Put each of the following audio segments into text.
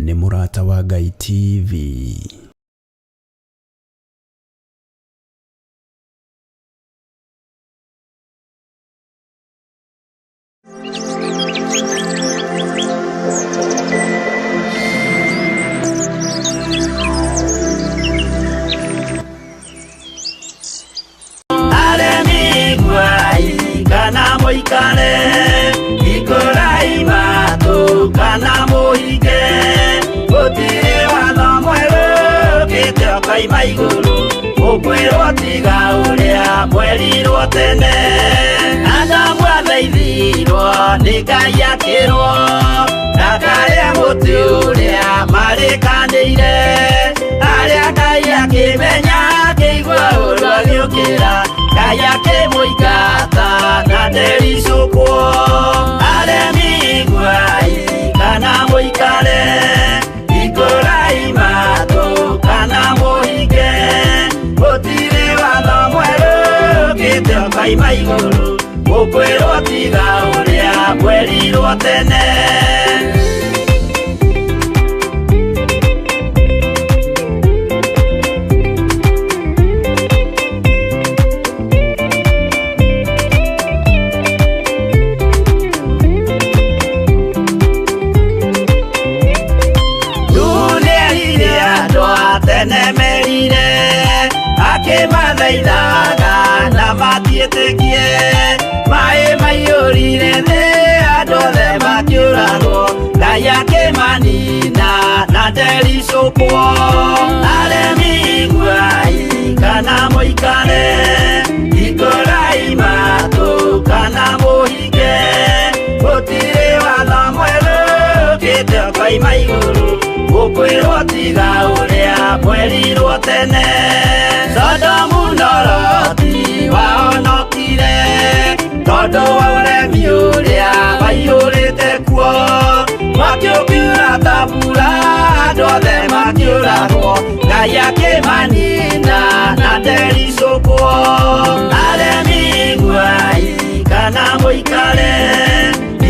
nĩ mũrata wa Ngai TV. Kana moikare ikorai matu kana moige gutire watho mweru kite okaima iguru ukwirwo tiga uria mwerirwo tene anda mwatheithirwo ni Ngai akirwo ndakaria muti uria marikanĩire aria Ngai akimenya akĩigua ũru agĩũkĩra Ngai akĩmũingata na ndericũkwo aremi iguai kana mũikare ikorai matu kana mũhinge gũtirĩ watho mwerũ kĩte okaima igũrũ ũkwĩrwo tiga ũrĩa mwerirwo tene. Nemerire akĩmathaithaga na matiĩtĩkie maĩ maiyũrire thĩ andũ othe makĩũragwo Ngai akĩmanina na ndericũkwo aremi iguai kana mũikare ikorai matu kana mũhinge gũtirĩ watho mwerũ kĩte okaima igũrũ ũkwĩrwo tiga ũrĩa mwerirwo tene. Sodomu na Loti wahonokire tondũ wa ũremi ũrĩa waiyũrĩte kuo mwaki ũkiura ta mbura andũ othe makĩũragwo Ngai akĩmanina na ndericũkwo aremi iguai kana mũikare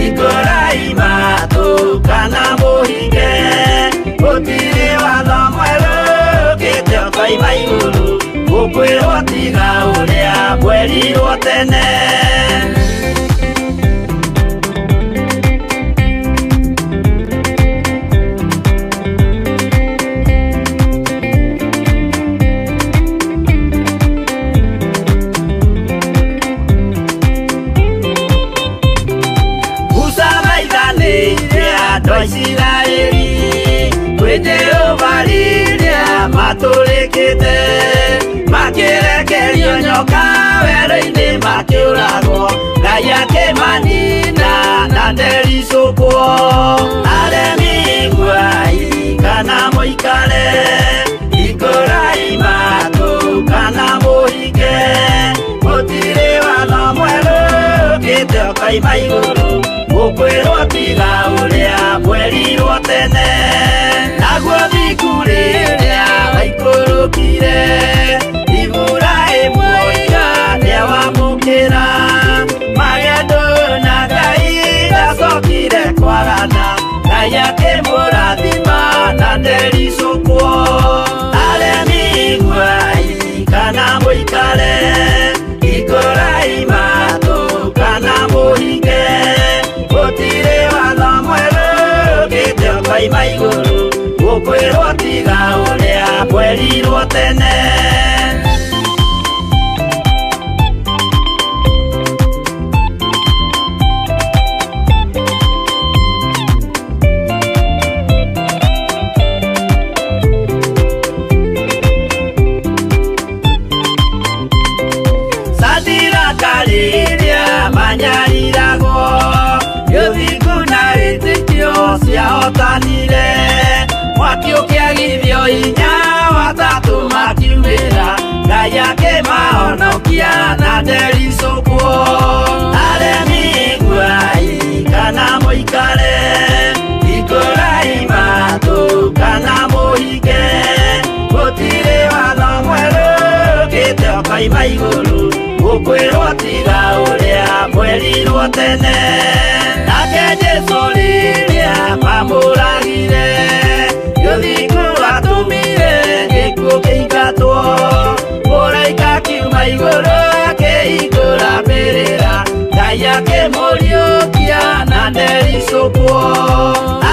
ikorai matu kana mũhinge gũtirĩ watho mwerũ kĩte okaima igũrũ ũkwĩrwo tiga ũrĩa mwerirwo tene. Musa maithanĩire andũ a Isiraeli kwĩ Jehova rĩrĩa matũrĩkĩte makĩrekerio nyoka werũ-inĩ makĩũragwo Ngai akĩmanina na ndericũkwo aremi iguai kana mũikare ikorai matu kana mũhinge gũtirĩ watho mwerũ kĩte okaima igũrũ ũkwĩrwo tiga ũrĩa mwerirwo tene. Naguo thiku rĩrĩa waikũrũkire Iburahĩmu oiga nĩawamũkĩra magendo na Ngai ndacokire kwarana Ngai akĩmũrathima na ndericũkwo aremi iguai kana mũikare ikorai matu kana mũhinge gũtirĩ watho mwerũ kĩte okaima igũrũ ũkwĩrwo tiga ũrĩa mwerirwo tene. Sadiraka rĩrĩa manyariragwo gĩthiku na wĩtĩkio ciahotanire mwaki ũkĩagithio hinya watatũ makiumĩra Ngai akĩmahonokia na ndericũkwo aremi iguai kana mũikare ikorai matu kana mũhinge gũtirĩ watho mwerũ kĩte okaima igũrũ ũkwĩrwo tiga ũrĩa mwerirwo tene. Nake Jesũ rĩrĩa mamũragire guo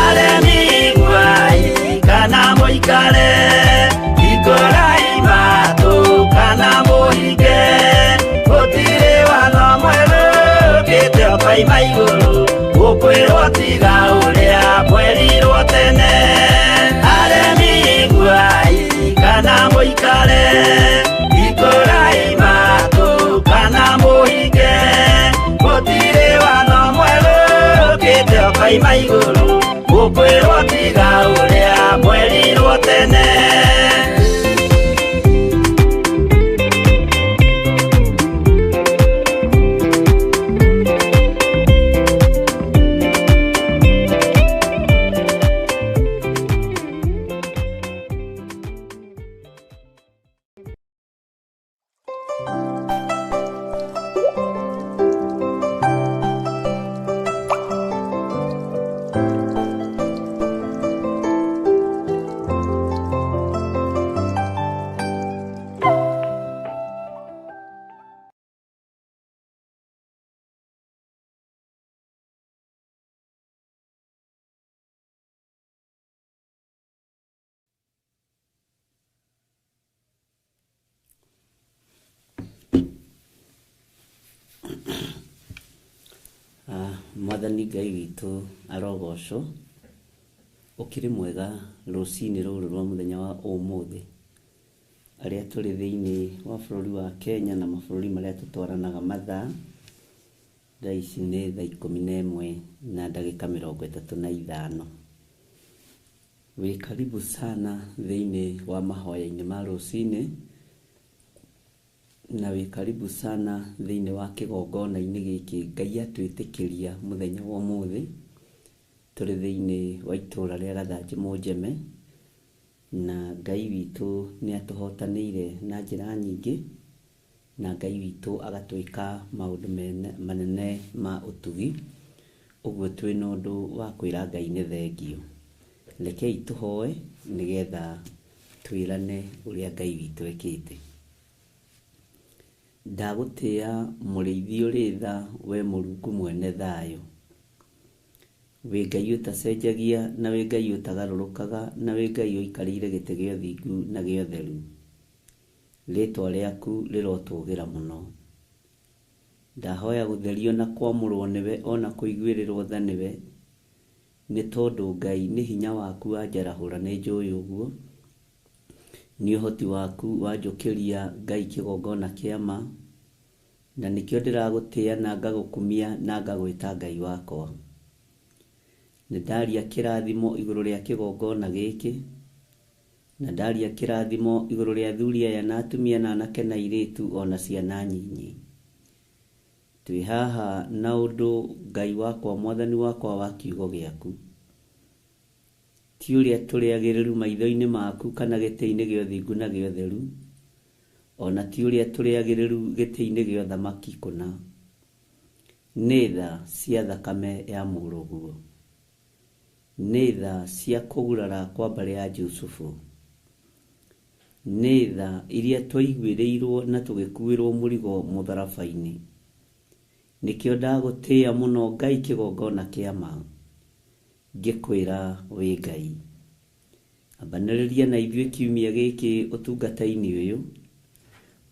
aremi guai kana moikare ikorai matu kana moige gutire watho mweru kite okai maiguru gukwirwo tiga uria mwerirwo tene aremi guai kana moikare ikorai matu kana moige gutire watho mweru kite okai maiguru gukwirwo tiga uria mwerirwo tene. Mwathani Ngai witũ arogocwo ukiri mwega rucini ruru rwa muthenya wa umuthi aria turi thiini wa bururi wa Kenya na mabũrũri maria tutwaranaga mathaa thaa ici ni thaa 11 na ndagika 35 wi karibu sana thiini wa mahoya-ini ma rucini na wi karibu sana thiini wa kigongona-ini giki Ngai atwitikiria muthenya wa umuthi turi thiini wa itura ria Gathanji Munjeme na Ngai witu ni atuhotanire na njira nyingi na Ngai witu agatwika maundu manene ma utugi uguo twina undu wa kwira Ngai ni thengio. Rekei tuhoe nigetha twirane uria Ngai witu ekite. Ndagutia muriithi uri tha we Mulungu mwene thayo wi Ngai utacenjagia na wi Ngai utagarurukaga na wi Ngai uikarire gite gio thingu na gio theru ritwa riaku rirotugira muno ndahoya gutherio na kwamurwo niwe ona kuiguirirwo tha niwe ni tondu Ngai ni hinya waku wanjarahura ni njui uguo ni uhoti waku wanjukiria Ngai kigongona kiama na nikio ndiragutia na ngagukumia na ngagwita Ngai wakwa. Ni ndaria kirathimo iguru ria kigongona giki na ndaria kirathimo iguru ria thuri aya na atumia na anake na iritu ona ciana nyinyi. Twi haha na undu Ngai wakwa Mwathani wakwa wa kiugo giaku ti uria turiagiriru maitho-ini maku kana giti-ini gio thingu na gio theru ona ti uria turiagiriru giti-ini gio thamaki kuna ni tha cia thakame ya muruguo ni tha cia kugurara kwa mbari ya Jusufu ni tha iria twaiguirirwo na tugikuirwo murigo mutharabaini nikio ndagutia muno Ngai kigongona kiama ngikwira wi Ngai abaniriria na ithui kiumia giki utungata-ini uyu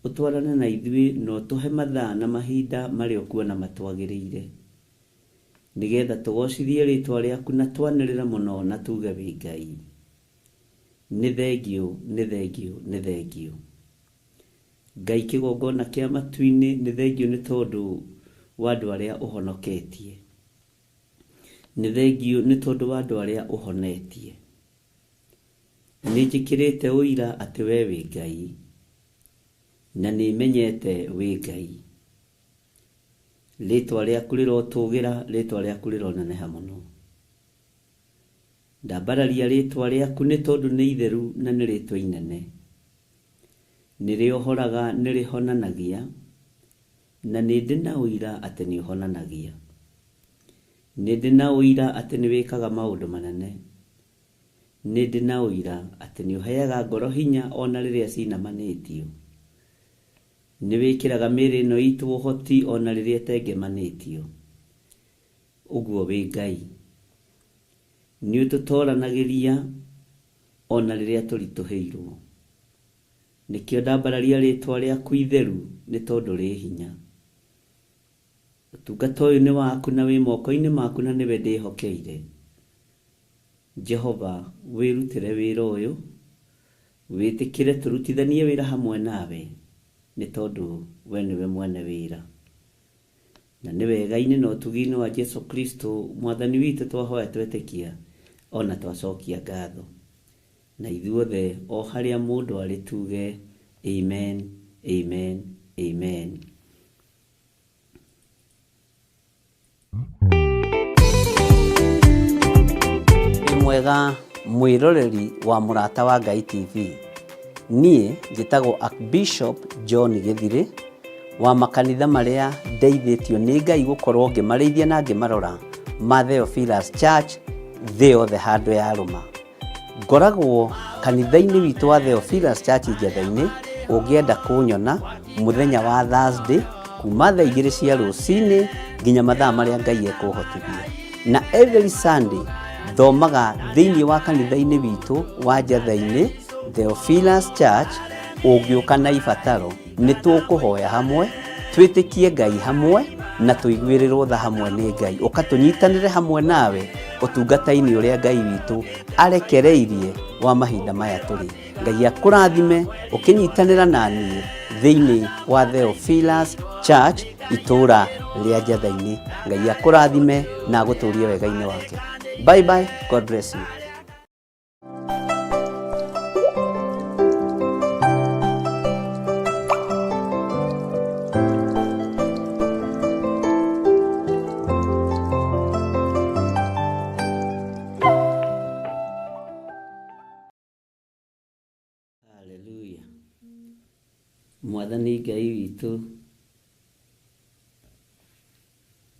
utwarane na ithui no tuhe mathaa na mahinda maria ukuona matwagiriire nigetha tugocithie ritwa riaku na twanirira muno na tuge wi Ngai. Ni thengio ni thengio ni thengio Ngai kigongona kia matu-ini ni thengio ni tondu wa andu aria uhonoketie ni thengio ni tondu wa andu aria uhonetie ni njikirite uira ati we wi Ngai na ni menyete wi Ngai ritwa riaku rirotugira ritwa riaku rironeneha muno ndambararia ritwa riaku ni tondu ni itheru na ni ritwa inene ni riohoraga ni rihonanagia na ni ndina uira ati ni uhonanagia ni ndina uira ati ni wikaga maundu manene ni ndina uira ati ni uheaga ngoro hinya ona riria cinamanitio ni wikiraga miri no itu uhoti ona riria tengemanitio uguo wi Ngai nĩ ũtũtoranagĩria ona rĩrĩa tũritũhĩirwo. Nĩkĩo ndambararia rĩtwa rĩaku itheru nĩ tondũ rĩ hinya. Ũtungata ũyũ nĩ waku na wĩ moko-inĩ maku na nĩwe ndĩhokeire. Jehova, wĩrutĩre wĩra ũyũ, wĩtĩkĩre tũrutithanie wĩra hamwe nawe nĩ tondũ we nĩwe mwene wĩra. Na nĩ wega-inĩ na ũtugi-inĩ wa Jesu Kristo mwathani witũ twahoya twetĩkia ona twacokia ngatho. Na ithuothe o harĩa mũndũ arĩ tuge amen, amen, amen. Mwega mwĩroreri wa Mũrata wa Ngai TV. Niĩ njĩtagwo Archbishop John Gĩthirĩ wa makanitha marĩa ndeithĩtio nĩ Ngai gũkorwo ngĩmarĩithia na ngĩmarora ma Theophilus Church thĩ yothe handũ ya rũma. Ngoragwo kanitha-inĩ witũ wa Theophilus Church Njatha-inĩ. Ũngĩenda kũnyona mũthenya wa Thursday kuma thaa 2 cia rũcinĩ nginya mathaa marĩa Ngai ekũhotithia. Na every Sunday thomaga thĩinĩ wa kanitha-inĩ witũ wa Njatha-inĩ Theophilus Church. Ũngĩũka na ibataro nĩ tũkũhoya hamwe, twĩtĩkie Ngai hamwe na tũiguĩrĩrwo tha hamwe nĩ Ngai. Ũkatũnyitanĩre hamwe nawe ũtungata-inĩ ũrĩa Ngai witũ arekereirie wa mahinda maya tũrĩ. Ngai akũrathime ũkĩnyitanĩra na niĩ thĩinĩ wa Theophilus Church itũũra rĩa Njatha-inĩ. Ngai akũrathime na agũtũũrie wega-inĩ wake. Bye bye. God bless you. Hallelujah. Mwathani Ngai witũ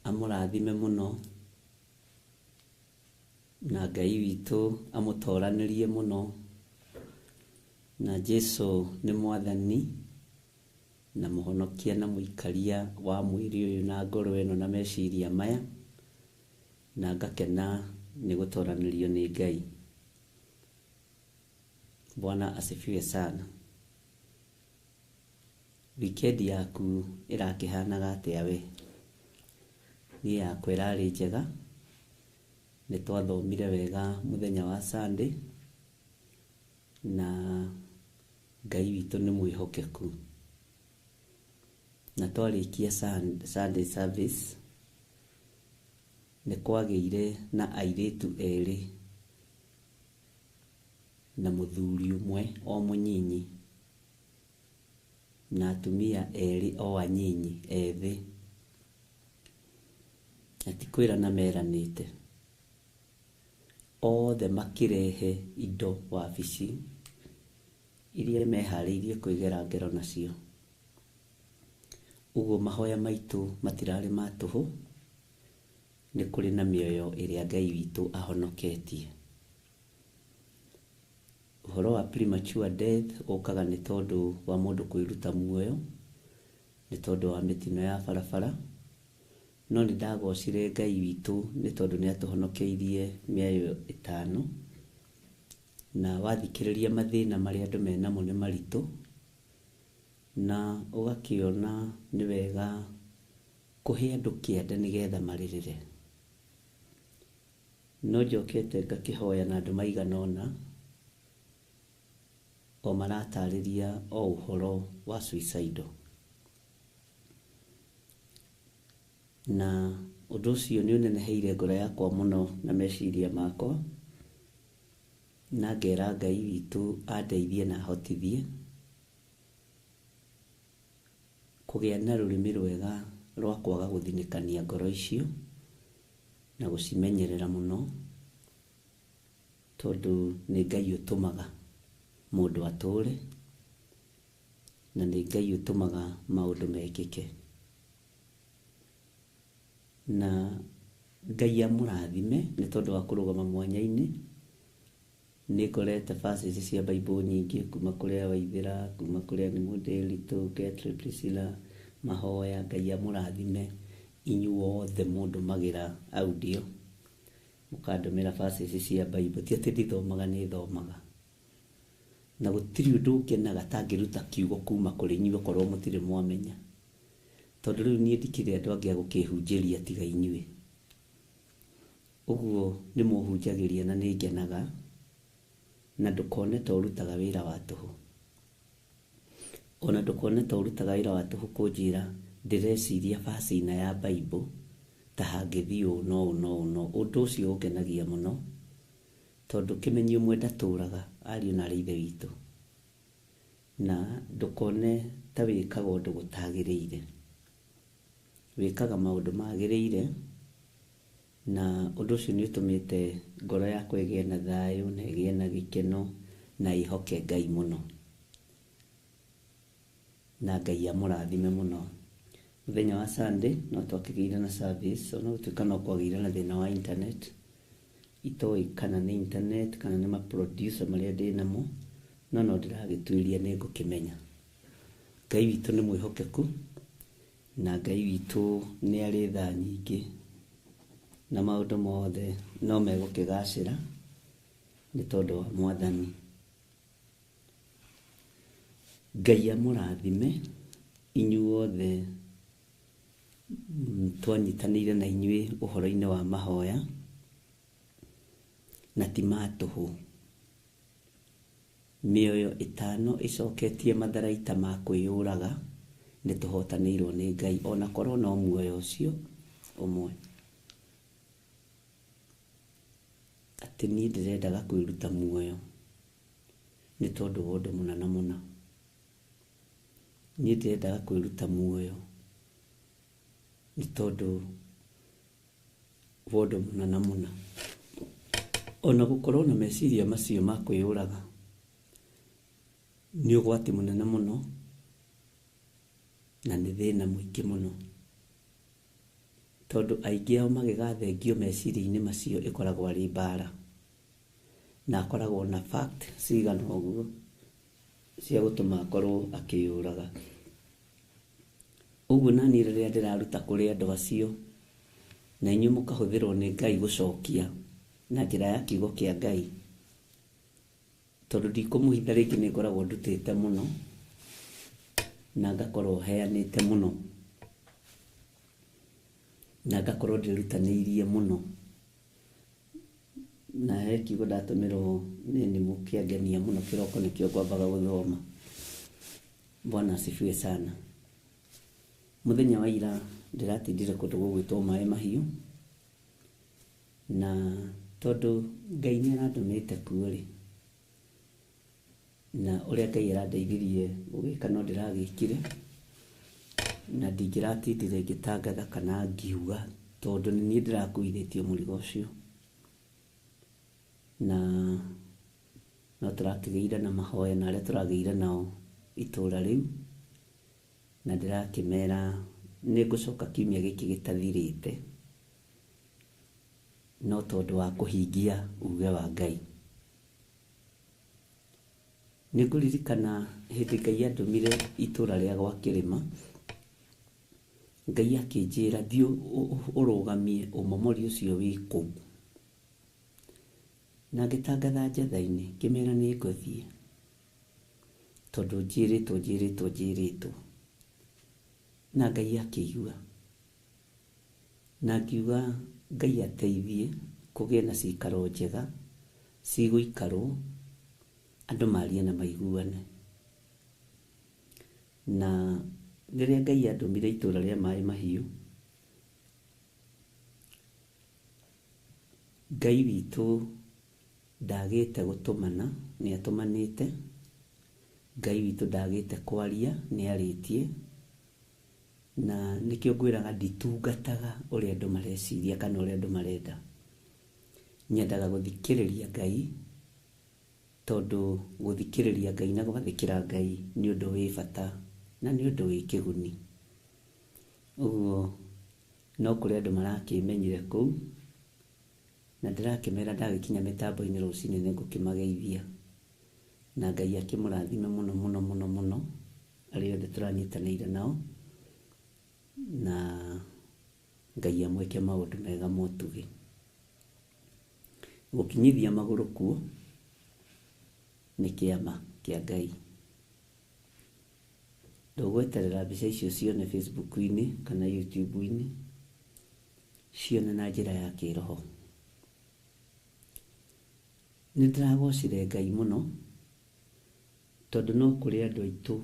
amũrathime mũno, na Ngai witũ amũtoranĩrie mũno. Na Jesu nĩ mwathani na mũhonokia na mũikaria wa mwĩrĩ ũyũ na ngoro ĩno na meciria maya, na ngakena nĩ gũtoranĩrio nĩ Ngai. Bwana asifiwe sana. Wikendi yaku ĩrakĩhanaga atĩa we? Niĩ yakwa ĩrarĩ njega. Nĩ twathomire wega mũthenya wa Sunday na Ngai witũ nĩ mwĩhokeku. Na twarĩkia Sunday service nĩ kwagĩire na airĩtu erĩ na mũthuri ũmwe o mũnyinyi na atumia erĩ o anyinyi ethĩ. Atikwĩrana meranĩte. Othe makĩrehe indo wabici iria meharĩirie kwĩgera ngero nacio. Ũguo mahoya maitũ matirarĩ ma tũhũ. Nĩ kũrĩ na mĩoyo ĩrĩa Ngai witũ ahonoketie. Ũhoro wa premature death ũkaga nĩ tondũ wa mũndũ kwĩruta muoyo, nĩ tondũ wa mĩtino ya barabara. No nĩ ndagocire Ngai witũ nĩ tondũ nĩ atũhonokeirie mĩoyo 5. Na wathikĩrĩria mathĩna marĩa andũ menamo nĩ maritũ, na ũgakĩona nĩ wega kũhe andũ kĩande nĩgetha marĩrĩre. No njokete ngakĩhoya na andũ maigana ũna o maratarĩria o ũhoro wa suicide. Na ũndũ ũcio nĩ ũneneheire ngoro yakwa mũno na meciria makwa, na ngera Ngai witũ andeithie na ahotithie kũgĩa na rũrĩmĩ rwega rwa kwaga gũthinĩkania ngoro icio na gũcimenyerera mũno, tondũ nĩ Ngai ũtũmaga mũndũ atũre na nĩ Ngai ũtũmaga maũndũ mekĩke. Na Ngai amũrathime nĩ tondũ wa kũrũgama mwanya-inĩ. Nĩ ngorete verses cia Bible nyingĩ kuma kũrĩ Waithĩra, kuma kũrĩ Ndĩritũ, Gertrude, Priscilla, mahoya Ngai amũrathime inyuothe mũndũ magĩra audio. mũkandũmĩra verses cia Bible, ti atĩ ndithomaga, nĩthomaga, na gũtirĩ ũndũ ũkenaga ta ngĩruta kiugo kuma kũrĩ inyuĩ okorwo mũtirĩ mwamenya, tondũ rĩu niĩ ndikĩrĩ andũ angĩ a gũkĩhunjĩria tiga inyuĩ. Ũguo nĩ mũhunjagĩria na nĩ ngenaga, na ndũkone ta ũrutaga wĩra wa tũhũ, ona ndũkone ta ũrutaga wĩra wa tũhũ kũnjĩra ndĩreciria verse-ina ya Bible ta hangĩthiĩ ũũ na ũũ na ũũ na ũũ. Ũndũ ũcio ũngenagia mũno, tondũ kĩmenyi ũmwe ndatũraga, ariũ na ithe witũ, na ndũkone ta wĩkaga ũndũ gũtagĩrĩire, wĩkaga maũndũ magĩrĩire, na ũndũ ũcio nĩ ũtũmĩte ngoro yakwa ĩgĩe na thayũ na ĩgĩe na gĩkeno na ĩhoke Ngai mũno, na Ngai amũrathime mũno. Mũthenya wa Sunday no twakĩgĩire na service, ona gũtuĩka no kwagĩire na thĩna wa internet, itoĩ kana nĩ internet kana nĩ maproducer marĩa ndĩ namo, no ndĩragĩtuĩria nĩ ngũkĩmenya. Ngai witũ nĩ mwĩhokeku, na Ngai witũ nĩ arĩ tha nyingĩ, na maũndũ mothe no megũkĩgacĩra nĩ tondũ wa Mwathani. Ngai amũrathime inyuothe twanyitanĩire na inyuĩ ũhoro-inĩ wa mahoya, na ti ma tũhũ. Mĩoyo ĩtano ĩcoketie matharaita ma kwĩyũraga nĩ tũhotanĩirwo nĩ Ngai, ona korwo no muoyo ũcio ũmwe. Atĩ niĩ ndĩrendaga kwĩruta muoyo nĩ tondũ wa ũndũ mũnene mũno. Niĩ ndĩrendaga kwĩruta muoyo nĩ tondũ wa ũndũ mũnene mũno. Ona gũkorwo na meciria macio ma kwĩyũraga nĩ ũgwati mũnene mũno, na nĩ thĩna mũingĩ mũno, tondũ aingĩ ao magĩgathengio meciria-inĩ macio ĩkoragwo arĩ mbara, na akoragwo na fact cigana ũguo cia gũtũma akorwo akĩyũraga. Ũguo naniĩ rĩrĩa ndĩraruta kũrĩ andũ acio, na inyuĩ mũkahũthĩrwo nĩ Ngai gũcokia na njĩra ya kiugo kĩa Ngai, tondũ ndikũmũhitha rĩngĩ nĩ ngoragwo ndutĩte mũno na ngakorwo heanĩte mũno, na ngakorwo ndĩrutanĩirie mũno, na he kiugo ndatũmĩrwo nĩ mũkĩangenia mũno kĩroko nĩkĩo ngwambaga gũthoma. Bwana asifiwe sana. Mũthenya wa ira ndĩratindire kũndũ gũgwĩtwo Maĩ Mahiũ, na tondũ Ngai nĩ arandũmĩte kuo-rĩ, na ũrĩa Ngai arandeithirie gũgĩka no ndĩragĩkire, na ndingĩratindire ngĩtangatha kana ngiuga, tondũ nĩ niĩ ndĩrakuithĩtio mũrigo ũcio, na no tũrakĩgĩire na mahoya na arĩa tũragĩire nao itũũra rĩu, na ndĩrakĩmera nĩ ngũcoka kiumia gĩkĩ gĩtathirĩte, no tondũ wa kũhingia uge wa Ngai. Nĩ ngũririkana hĩndĩ Ngai andũmire itũũra rĩa gwa Kĩrĩma, Ngai akĩnjĩra thiĩ ũrũgamie ũmomori ũcio wĩ kũu, na ngĩtangatha njatha-inĩ ngĩmera nĩ ngũthiĩ, tondũ njĩrĩtwo, na Ngai akĩigua, na ngiuga Ngai ateithie kũgĩe na cikaro njega cigũikarwo, andũ marie na maiguane. Na rĩrĩa Ngai andũmire itũũra rĩa Maĩ Mahiũ, Ngai witũ ndagĩte gũtũmana, nĩ atũmanĩte. Ngai witũ ndagĩte kwaria, nĩ arĩtie. Na nĩkĩo ngwĩraga nditungataga ũrĩa andũ mareciria kana ũrĩa andũ marenda. Nyendaga gũthikĩrĩria Ngai, tondũ gũthikĩrĩria Ngai na gũgathĩkĩra Ngai nĩ ũndũ wĩ bata na nĩ ũndũ wĩ kĩguni. Ũguo no kũrĩ andũ marakĩmenyire kũu, na ndĩrakĩmera ndagĩkinya mĩtambo-inĩ rũcinĩ nĩ ngũkĩmageithia, na Ngai akĩmũrathime mũno mũno mũno mũno arĩa othe tũranyitanĩire nao, na Ngai amwĩke maũndũ mega ma ũtugi. Gukinyithia maguru kuo ni kiama kia Ngai. Ndugweterera mbica icio cione Facebook-ini kana YouTube-ini, cione na njira ya kiroho. Nĩndĩragocire Ngai mũno tondũ no kũrĩ andũ aitũ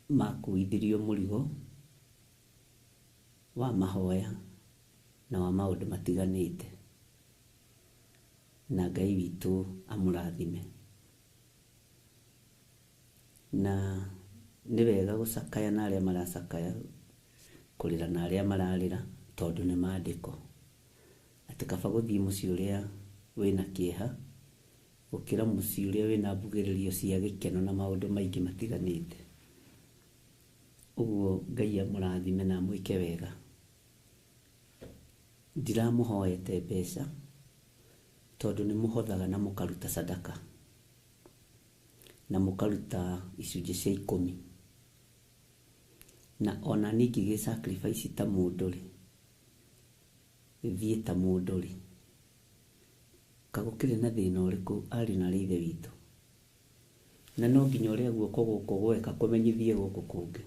makuithirio mũrigo wa mahoya na wa maũndũ matiganĩte, na Ngai witũ amũrathime. Na nĩ wega gũcakaya na arĩa maracakaya, kũrĩra na arĩa mararĩra, tondũ nĩ maandĩko. Atĩ kaba gũthiĩ mũciĩ ũrĩa wĩna kĩeha gũkĩra mũciĩ ũrĩa wĩna mbugĩrĩrio cia gĩkeno na maũndũ maingĩ matiganĩte. Ũguo Ngai amũrathime na mwĩke wega. Ndiramũhoete mbeca tondũ nĩ mũhothaga na mũkaruta sadaka na mũkaruta icunjĩ cia 10, na ona ningĩ gĩ sacrifice ta mũndũ rĩ, thiĩ ta mũndũ rĩ, kagũkĩrĩ na thĩna ũrĩkũ arĩ na Ithe witũ, na no nginya ũrĩa guoko gũkũ gweka kũmenyithie gũkũ kũngĩ?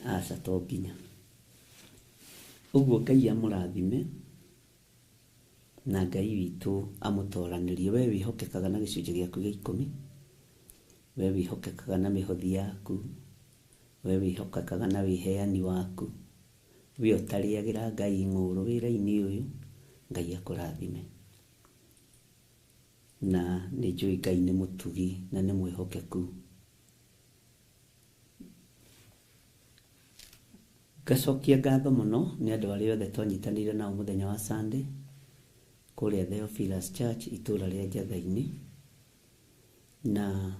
Aca to nginya. Ũguo Ngai amũrathime na Ngai witũ amũtoranĩrie. We wĩhokekaga na gĩcunjĩ gĩaku gĩa 10, we wĩhokekaga na mĩhothi yaku, we wĩhokekaga na wĩheani waku, we ũtarĩagĩra Ngai ng'ũrũ wĩra-inĩ ũyũ, Ngai akũrathime. Na nĩ njũĩ Ngai nĩ mũtugi na nĩ mwĩhokeku. Ngacokia ngatho mũno nĩ andũ arĩa othe twanyitanĩire nao mũthenya wa Sunday kũrĩa Theophilus Church itũũra rĩa Njatha-inĩ, na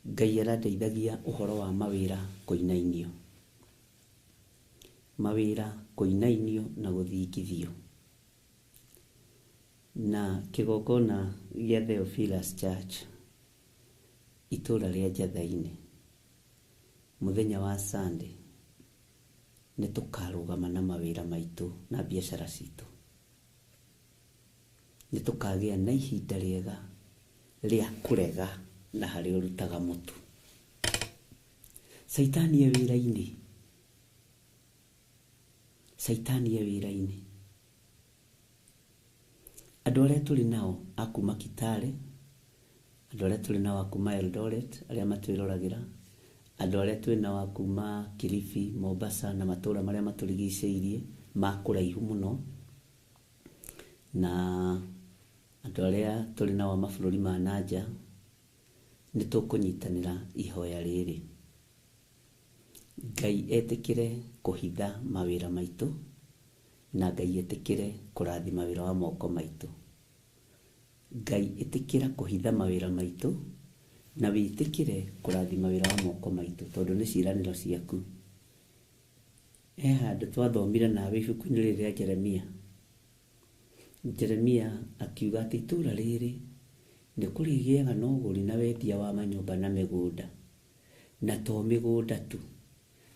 Ngai arandeithagia ũhoro wa mawĩra kũinainio, mawĩra kũinainio na gũthingithio. Na kĩgongona gĩa Theophilus Church itũũra rĩa Njatha-inĩ mũthenya wa Sunday nĩ tũkarũgama na mawĩra maitũ na biacara citũ. Nĩ tũkagĩa na ihinda rĩega rĩa kũrega na harĩa ũrutaga mũtu. Saitani e wĩra-inĩ, Saitani e wĩra-inĩ. Andũ arĩa tũrĩ nao a kuma Kitale, andũ arĩa tũrĩ nao a kuma Eldoret arĩa matwĩroragĩra, andũ arĩa twĩ nao a kuma Kilifi, Mombasa na matũũra marĩa matũrigicĩirie ma kũraihu mũno, na andũ arĩa tũrĩ nao a mabũrũri ma nanja, nĩ tũkũnyitanĩra ihoya rĩrĩ. Ngai etĩkĩre kũhitha mawĩra maitũ na Ngai etĩkĩre kũrathima wĩra wa moko maitũ. Ngai etĩkĩra kũhitha mawĩra maitũ na wĩtĩkĩre kũrathima wĩra wa moko maitũ, tondũ nĩ ciĩranĩro ciaku. He handũ twathomire nawe ibuku-inĩ rĩrĩ rĩa Jeremia. Jeremia akiuga atĩ itũũra rĩrĩ nĩ kũrĩgĩaga na ũgũri na wendia wa manyũmba na mĩgũnda, na to mĩgũnda tu,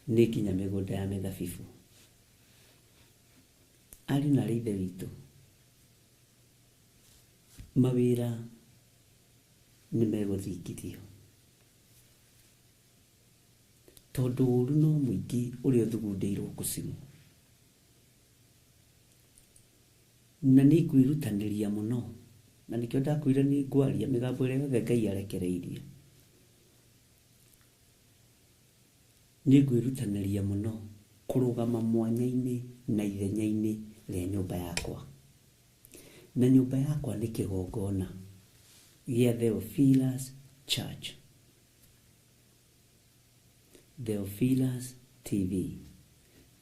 nĩ nginya mĩgũnda ya mĩthabibũ. Ari na Ithe witũ, mawĩra nĩ megũthingithio, tondũ ũũru no mũingĩ ũrĩa ũthugundĩirwo kũcimwo. Na nĩ ngwĩrutanĩria mũno, na nĩkĩo ndakwĩra nĩ ngwaria mĩgambo ĩrĩa yothe Ngai arekereirie. Nĩ ngwĩrutanĩria mũno kũrũgama mwanya-inĩ na ithenya-inĩ rĩa nyũmba yakwa. Na nyũmba yakwa nĩ kĩgongona gĩa Theophilus Church, Theophilus TV,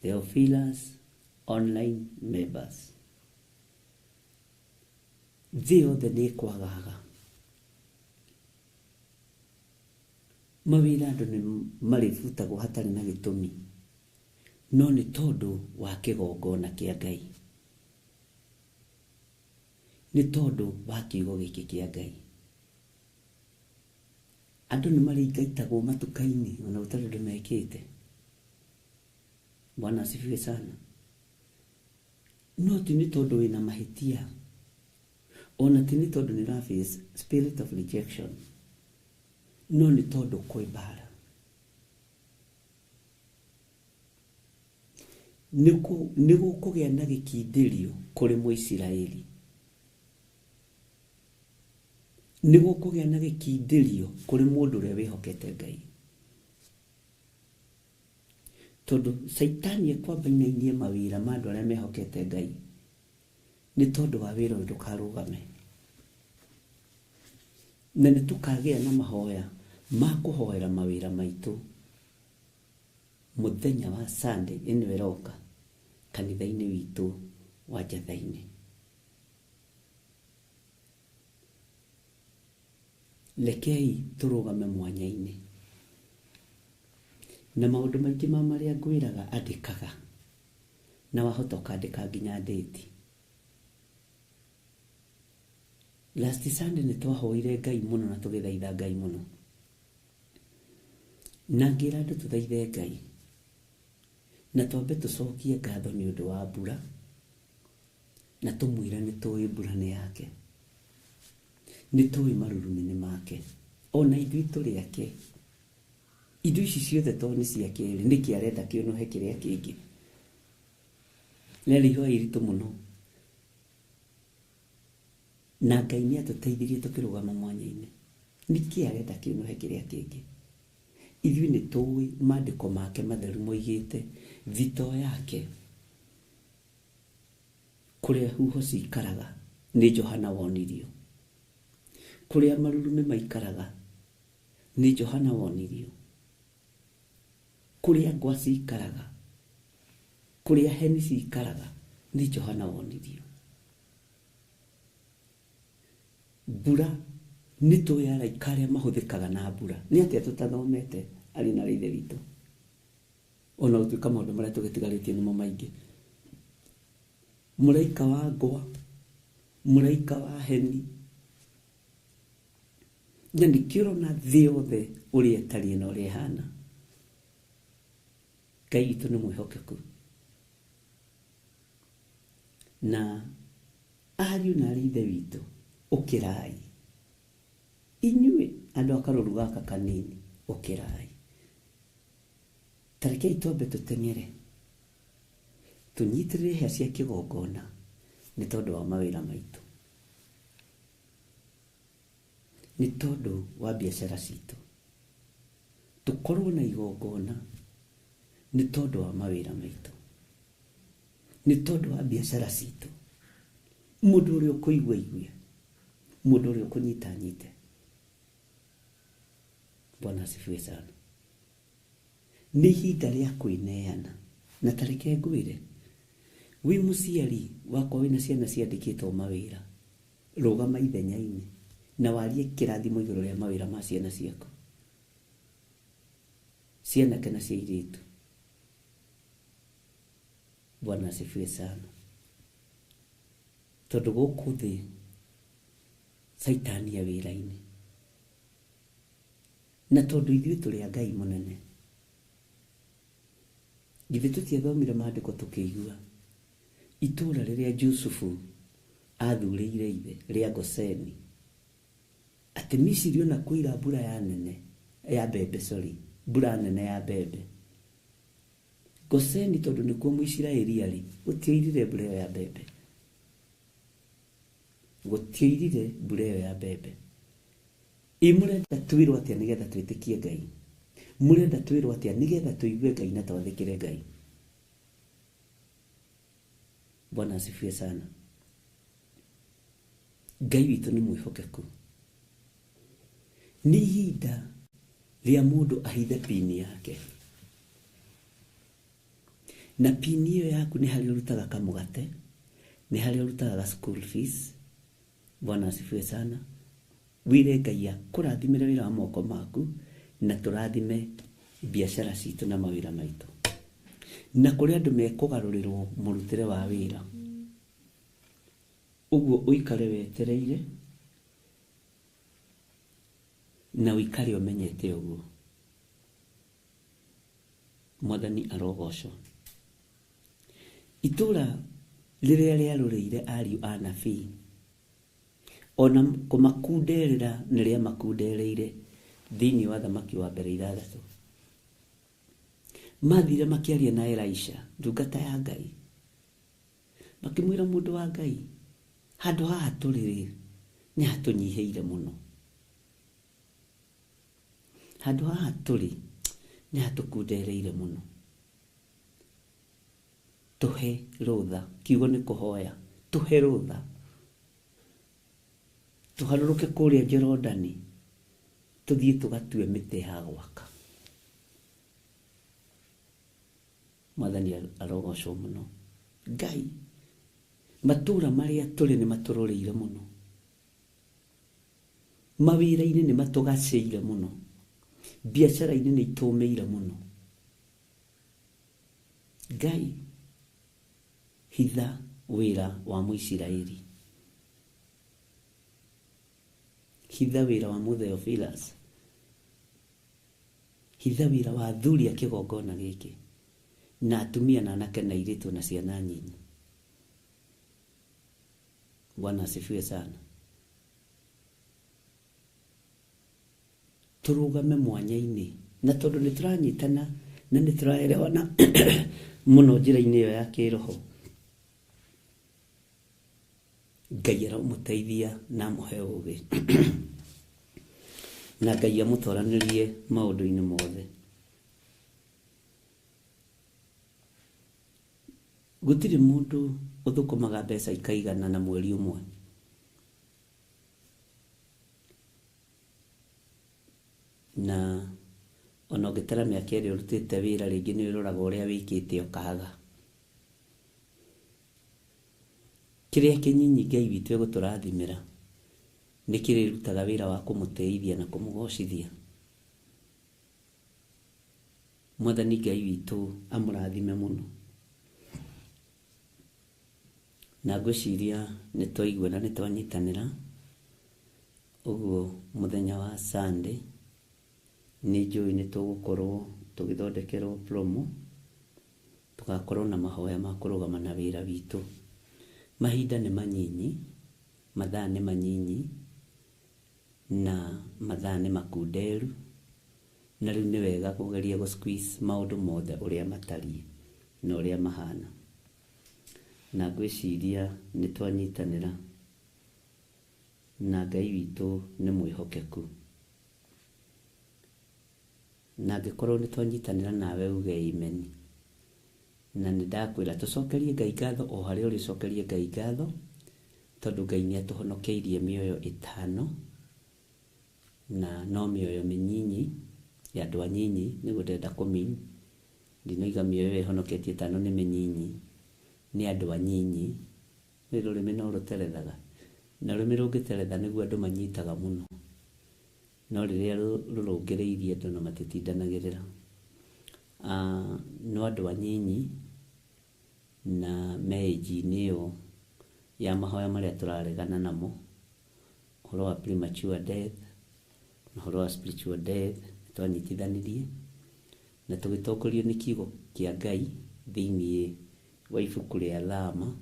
Theophilus Online Members. Thĩ yothe nĩ kwagaga. Mawĩra andũ nĩ marĩbutagwo hatarĩ na gĩtũmi, no nĩ tondũ wa kĩgongona kĩa Ngai, nĩ tondũ wa kiugo gĩkĩ kĩa Ngai. Andũ nĩ marĩingaitagwo matuka-inĩ ona gũtarĩ ũndũ mekĩte. Bwana asifiwe sana. no ti nĩ tondũ wĩna mahĩtia, ona ti nĩ tondũ nĩ ũraface spirit of rejection, no nĩ tondũ kwĩ mbara. Nĩ gũkũgĩa na gĩkindĩrio kũrĩ Mũisiraeli. Nĩ gũkũgĩa na gĩkindĩrio kũrĩ mũndũ ũrĩa wĩhokete Ngai. Tondũ Saitani ekwambainainie mawĩra ma andũ arĩa mehokete Ngai, nĩ tondũ wa wĩra ũyũ ndũkarũgame. Na nĩ tũkagĩa na mahoya ma kũhoera mawĩra maitũ mũthenya wa Sunday ĩno ĩroka kanitha-inĩ witũ wa Njatha-inĩ. Rekei tũrũgame mwanya-inĩ. Na maũndũ maingĩ ma marĩa ngwĩraga andĩkaga, na wahota ũkandĩka nginya ndĩti. Last Sunday nĩ twahoire Ngai mũno na tũgĩthaitha Ngai mũno. Na ngĩra andũ tũthaithe Ngai, na twambe tũcokie ngatho nĩ ũndũ wa mbura, na tũmwĩre nĩ tũĩ mbura nĩ yake, nĩ tũĩ marurumĩ nĩ make, ona ithuĩ tũrĩ ake. Indo ici ciothe to nĩ ciake rĩ, nĩkĩ arenda kĩonohe kĩrĩa kĩngĩ? Nĩ ihoya iritũ mũno. Na Ngai nĩ atũteithirie tũkĩrũgama mwanya-inĩ. Nĩkĩ arenda kĩonohe kĩrĩa kĩngĩ? Ithuĩ nĩ tũĩ maandĩko make matheru moigĩte thito yake kũrĩa huho cikaraga nĩ Johana wonirio, kũrĩa marurumĩ maikaraga nĩ Johana wonirio, kũrĩa ngwa cikaraga, kũrĩa heni cikaraga nĩ Johana wonirio. Mbura nĩ tũĩ araika arĩa mahũthĩkaga na mbura. Nĩ atĩa tũtathomete arĩ na Ithe witũ? Ona gũtuĩka maũndũ marĩa tũgĩtigarĩtie nĩmo maingĩ. Mũraika wa ngwa, mũraika wa heni. Na nĩkĩo ũrona thĩ yothe ũrĩa ĩtariĩ na ũrĩa ĩhana. Ngai witũ nĩ mwĩhokeku. Na ariũ na arĩ Ithe witũ, ũkĩrai. Inyuĩ andũ a karũru gaka kanini, ũkĩrai. Tarekei twambe tũteng'ere, tũnyitĩrĩre hĩa cia kĩgongona nĩ tondũ wa mawĩra maitũ, nĩ tondũ wa biacara citũ. Tũkorwo na igongona nĩ tondũ wa mawĩra maitũ, nĩ tondũ wa biacara citũ. Mũndũ ũrĩa ũkũigua igue, mũndũ ũrĩa ũkũnyita nyite. Bwana asifiwe sana. Nĩ ihinda rĩa kwĩneana. Na tareke ngwĩre, wĩ mũciari wakwa wĩna ciana ciandĩkĩtwo mawĩra, rũgama ithenya-inĩ na warie kĩrathimo igũrũ rĩa mawĩra ma ciana ciaku, cianake na cia airĩtu. Bwana asifiwe sana. Tondũ gũkũ thĩ Saitani ya wĩra-inĩ, na tondũ ithuĩ tũrĩ a Ngai mũnene. Githĩ tũtiathomire maandĩko tũkĩigua itũũra rĩrĩa Jusufu athurĩire ithe rĩa Goseni, atĩ Misiri ona kwĩra mbura ya nene ya mbembe, mbura nene ya mbembe. Goseni tondũ nĩkuo Mũisiraeli arĩ, gũtiairire mbura ĩyo ya mbembe, gũtiairire mbura ĩyo ya mbembe. Mũrenda twĩrwo atĩa nĩgetha twĩtĩkie Ngai? Mũrenda twĩrwo atĩa nĩgetha tũigue Ngai na twathĩkĩre Ngai? Bwana asifiwe sana. Ngai witũ nĩ mwĩhokeku. Nĩ ihinda rĩa mũndũ ahithe pini yake, na pini ĩyo yaku nĩ harĩa ũrutaga kamũgate, nĩ harĩa ũrutaga school fees. Bwana asifiwe sana. Wĩre Ngai akũrathimĩre wĩra wa moko maku, na tũrathime biacara citũ na mawĩra maitũ. Na kũrĩ andũ mekũgarũrĩrwo mũrutĩre wa wĩra, ũguo ũikare wetereire na ũikare ũmenyete ũguo. Mwathani arogocwo. Itũũra rĩrĩa rĩarũrĩire ariũ a nabii, ona kũmakunderera nĩrĩa makundereire thĩinĩ wa Thamaki wa mbere 6. Mathire makĩaria na Elisha ndungata ya Ngai, makĩmwĩra mũndũ wa Ngai, handũ haha tũrĩ nĩ hatũnyihĩire mũno, handũ haha tũrĩ nĩ hatũkundereire mũno, tũhe rũtha. Kiugo nĩ kũhoya, tũhe rũtha tũharũrũke kũrĩa Jorodani, tũthiĩ tũgatue mĩtĩ ya gwaka. Mwathani arogocwo mũno. Ngai, matũũra marĩa tũrĩ nĩ matũrũrĩire mũno, mawĩra-inĩ nĩ matũgacĩire mũno, biacara-inĩ nĩ itũmĩire mũno. Ngai, hitha wĩra wa Mũisiraeli, hitha wĩra wa Mũtheophilus, hitha wĩra wa athuri a kĩgongona gĩkĩ, na atumia na anake na airĩtu na ciana nyinyi. Bwana asifiwe sana. Tũrũgame mwanya-inĩ, na tondũ nĩ tũranyitana na nĩ tũraerewana mũno njĩra-inĩ ĩyo ya kĩroho, Ngai aramũteithia na amũhe ũũgĩ na Ngai amũtwaranĩrie maũndũ-inĩ mothe. Gũtirĩ mũndũ ũthũkũmaga mbeca ikaigana na mweri ũmwe. Na ona ũngĩtara mĩaka ĩrĩa ũrutĩte wĩra, rĩngĩ nĩ ũroraga ũrĩa wĩkĩte ũkaga. Kĩrĩa kĩnyinyi Ngai witũ egũtũrathimĩra nĩ kĩrĩrutaga wĩra wa kũmũteithia na kũmũgocithia. Mwathani Ngai witũ amũrathime mũno. Na ngwĩciria nĩ twaigua na nĩ twanyitanĩra. Ũguo mũthenya wa Sunday nĩ njũĩ nĩ tũgũkorwo tũgĩthondekerwo promo, tũgakorwo na mahoya ma kũrũgama na wĩra witũ. Mahinda nĩ manyinyi, mathaa nĩ manyinyi, na mathaa nĩ makunderu, na rĩu nĩ wega kũgeria gũ-squeeze maũndũ mothe ũrĩa matariĩ na ũrĩa mahana. Na ngwĩciria nĩ twanyitanĩra na Ngai witũ nĩ mwĩhokeku. Na angĩkorwo nĩ twanyitanĩra nawe uge amen. Na nĩ ndakwĩra tũcokerie Ngai ngatho o harĩa ũrĩ, cokerie Ngai ngatho tondũ Ngai nĩ atũhonokeirie mĩoyo 5, na no mĩoyo mĩnyinyi ya andũ anyinyi nĩguo ndenda kũmini. Ndinoiga mĩoyo ĩhonoketie 5 nĩ mĩnyinyi, nĩ andũ anyinyi. Nĩ rũrĩmĩ no rũterethaga, na rũrĩmĩ rũngĩteretha nĩguo andũ manyitaga mũno, no rĩrĩa rũrũngĩrĩirie andũ na matitindanagĩrĩra. No andũ anyinyi na meji-inĩ ĩyo ya mahoya marĩa tũraregana namo, ũhoro wa premature death na ũhoro wa spiritual death, twanyitithanirie na tũgĩtongorio nĩ kiugo kĩa Ngai thĩinĩ wa ibuku rĩa Thama.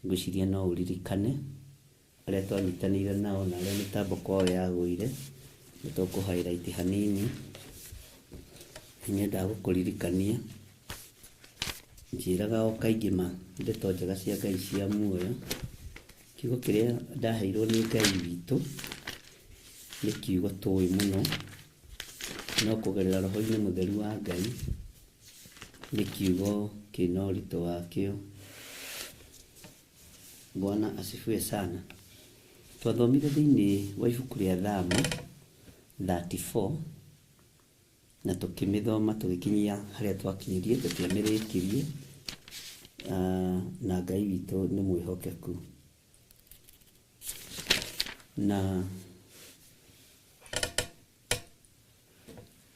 Ngwĩciria no ũririkane arĩa twanyitanĩire nao na arĩa mĩtambo kwao yagũire, nĩ tũkũ-highlight hanini. Nyendaga gũkũririkania, njĩraga o kaingĩ ndeto njega cia Ngai cia muoyo. Kiugo kĩrĩa ndaheirwo nĩ Ngai witũ nĩ kiugo tũĩ mũno, no kũgerera roho-inĩ mũtheru wa Ngai nĩ kiugo kĩna ũritũ wakĩo. Bwana asifiwe sana. Twathomire thĩinĩ wa ibuku rĩa Thama 34 na tũkĩmĩthoma tũgĩkinyia harĩa twakinyĩrie, tũtiamĩrĩkirie. Na Ngai witũ nĩ mwĩhokeku. Na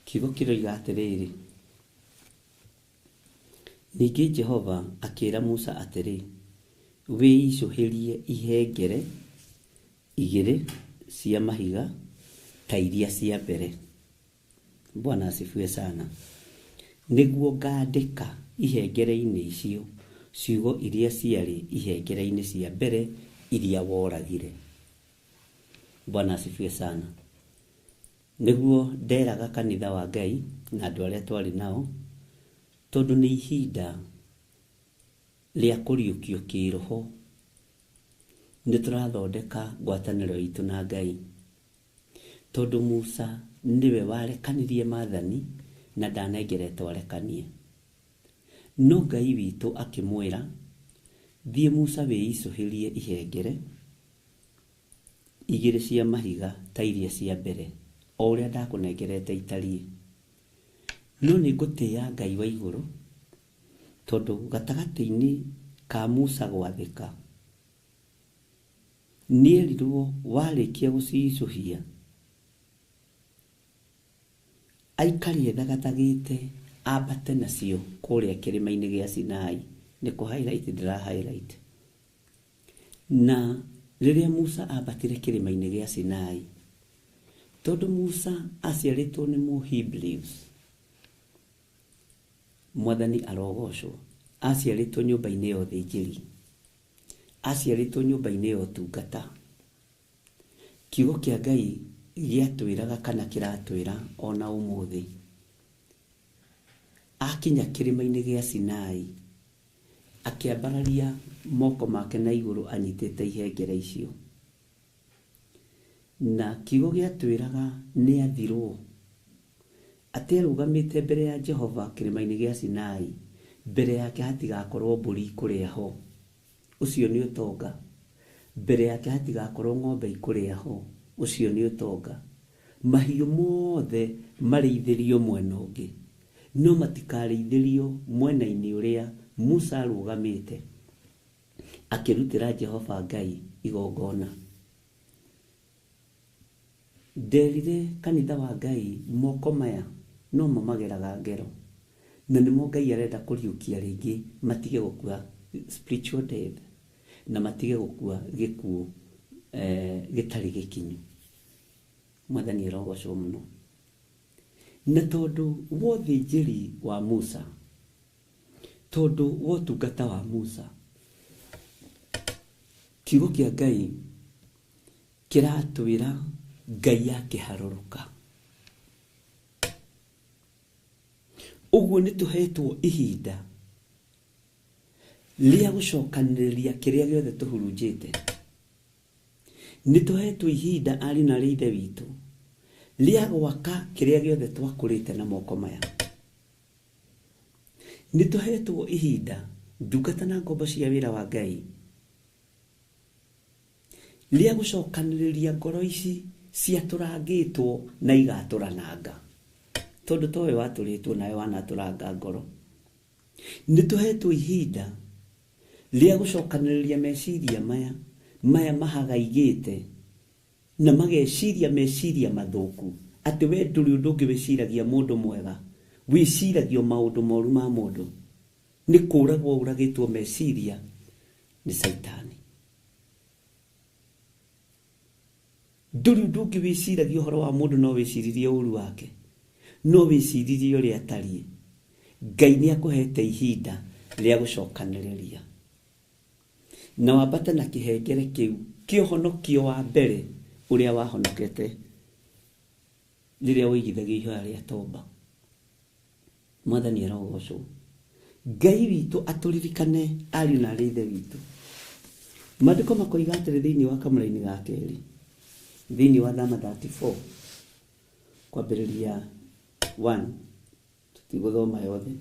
kiugo kĩroiga atĩrĩrĩ: ningĩ Jehova akĩĩra Musa atĩrĩ, wĩicũhĩrie ihengere 2 cia mahiga ta iria cia mbere. Bwana asifiwe sana. Nĩguo ngandĩka ihengere-inĩ icio ciugo iria ciarĩ ihengere-inĩ cia mbere iria woragire. Bwana asifiwe sana. Nĩguo nderaga kanitha wa Ngai na andũ arĩa twarĩ nao, tondũ nĩ ihinda rĩa kũriũkio kĩroho, nĩ tũrathondeka ngwatanĩro itũ na Ngai, tondũ Musa niwe warekanirie maathani na ndanengeretwo arekanie. No Ngai witũ akĩmwĩra, thiĩ Musa wĩicũhĩrie ihengere igĩrĩ cia mahiga ta iria cia mbere, o ũrĩa ndakũnengerete itariĩ. No nĩ ngũtĩĩa Ngai wa igũrũ, tondũ gatagatĩ-inĩ ka Musa gwathĩka, nĩerirwo warĩkia gũciicũhia aikari ethagatagĩte ambate nacio kũrĩa kĩrĩma-inĩ gĩa Sinai. Nĩ kũ-highlight ndĩra-highlight. Na rĩrĩa Musa ambatire kĩrĩma-inĩ gĩa Sinai, tondũ Musa aciarĩtwo nĩ Mũhebrews, Mwathani arogocwo, aciarĩtwo nyũmba-inĩ ya ũthĩnjĩri, aciarĩtwo nyũmba-inĩ ya ũtungata. Kiugo kĩa Ngai gĩatwĩraga kana kĩratwĩra ona ũmũthĩ, akinya kĩrĩma-inĩ gĩa Sinai, akĩambararia moko make na igũrũ anyitĩte ihengere icio. Na kiugo gĩatwĩraga nĩ athirwo, atĩ arũgamĩte mbere ya Jehova kĩrĩma-inĩ gĩa Sinai, mbere yake hatigakorwo mbũri ikũrĩa ho. Ũcio nĩ ũtonga. Mbere yake hatigakorwo ng'ombe ikũrĩa ho. Ũcio nĩ ũtonga. Mahiũ mothe marĩithĩrio mwena ũngĩ, no matikarĩithĩrio mwena-inĩ ũrĩa Musa arũgamĩte akĩrutĩra Jehova Ngai igongona. Nderire kanitha wa Ngai moko maya no mamageraga ngero, na nĩmo Ngai arenda kũriũkia rĩngĩ, matige gũkua spiritual death, na matige gũkua gĩkuũ gĩtarĩ gĩkinyu. Mwathani arogocwo mũno. Na tondũ wa ũthĩnjĩri wa Musa, tondũ wa ũtungata wa Musa, kiugo kĩa Ngai kĩratwĩra Ngai akĩharũrũka. Ũguo nĩ tũhetwo ihinda rĩa gũcokanĩrĩria kĩrĩa gĩothe tũhurunjĩte. Nĩ tũhetwo ihinda ari na ithe witũ rĩa gwaka kĩrĩa gĩothe twakũrĩte na moko maya. Nĩ tũhetwo ihinda, ndungata na ngombo cia wĩra wa Ngai, rĩa gũcokanĩrĩria ngoro ici ciatũrangĩtwo na igatũrananga, tondũ towe watũrĩtwo nawe wanatũranga ngoro. Nĩ tũhetwo ihinda rĩa gũcokanĩrĩria meciria maya mahagaigĩte, na mageciria meciria mathũku, atĩ we ndũrĩ ũndũ ũngĩ wĩciragia mũndũ mwega, wĩciragio maũndũ moru ma mũndũ. Nĩ kũragwo ũragĩtwo meciria nĩ Saitani. Ndũrĩ ũndũ ũngĩ wĩciragia ũhoro wa mũndũ, no wĩciririe ũru wake, no wĩciririe ũrĩa atariĩ. Ngai nĩ akũhete ihinda rĩa gũcokanĩrĩria, na wambate na kĩhengere kĩu kĩũhonokio wa mbere ũrĩa wahonokete rĩrĩa woigithagio ihoya rĩa toba. Mwathani arogocwo. Ngai witũ atũririkane ariũ na arĩ ithe witũ. Maandĩko makoiga atĩrĩ thĩinĩ wa kamũra-inĩ ga kerĩ, thĩinĩ wa Thama 34 kwambĩrĩria 1, tutigũthoma yothe,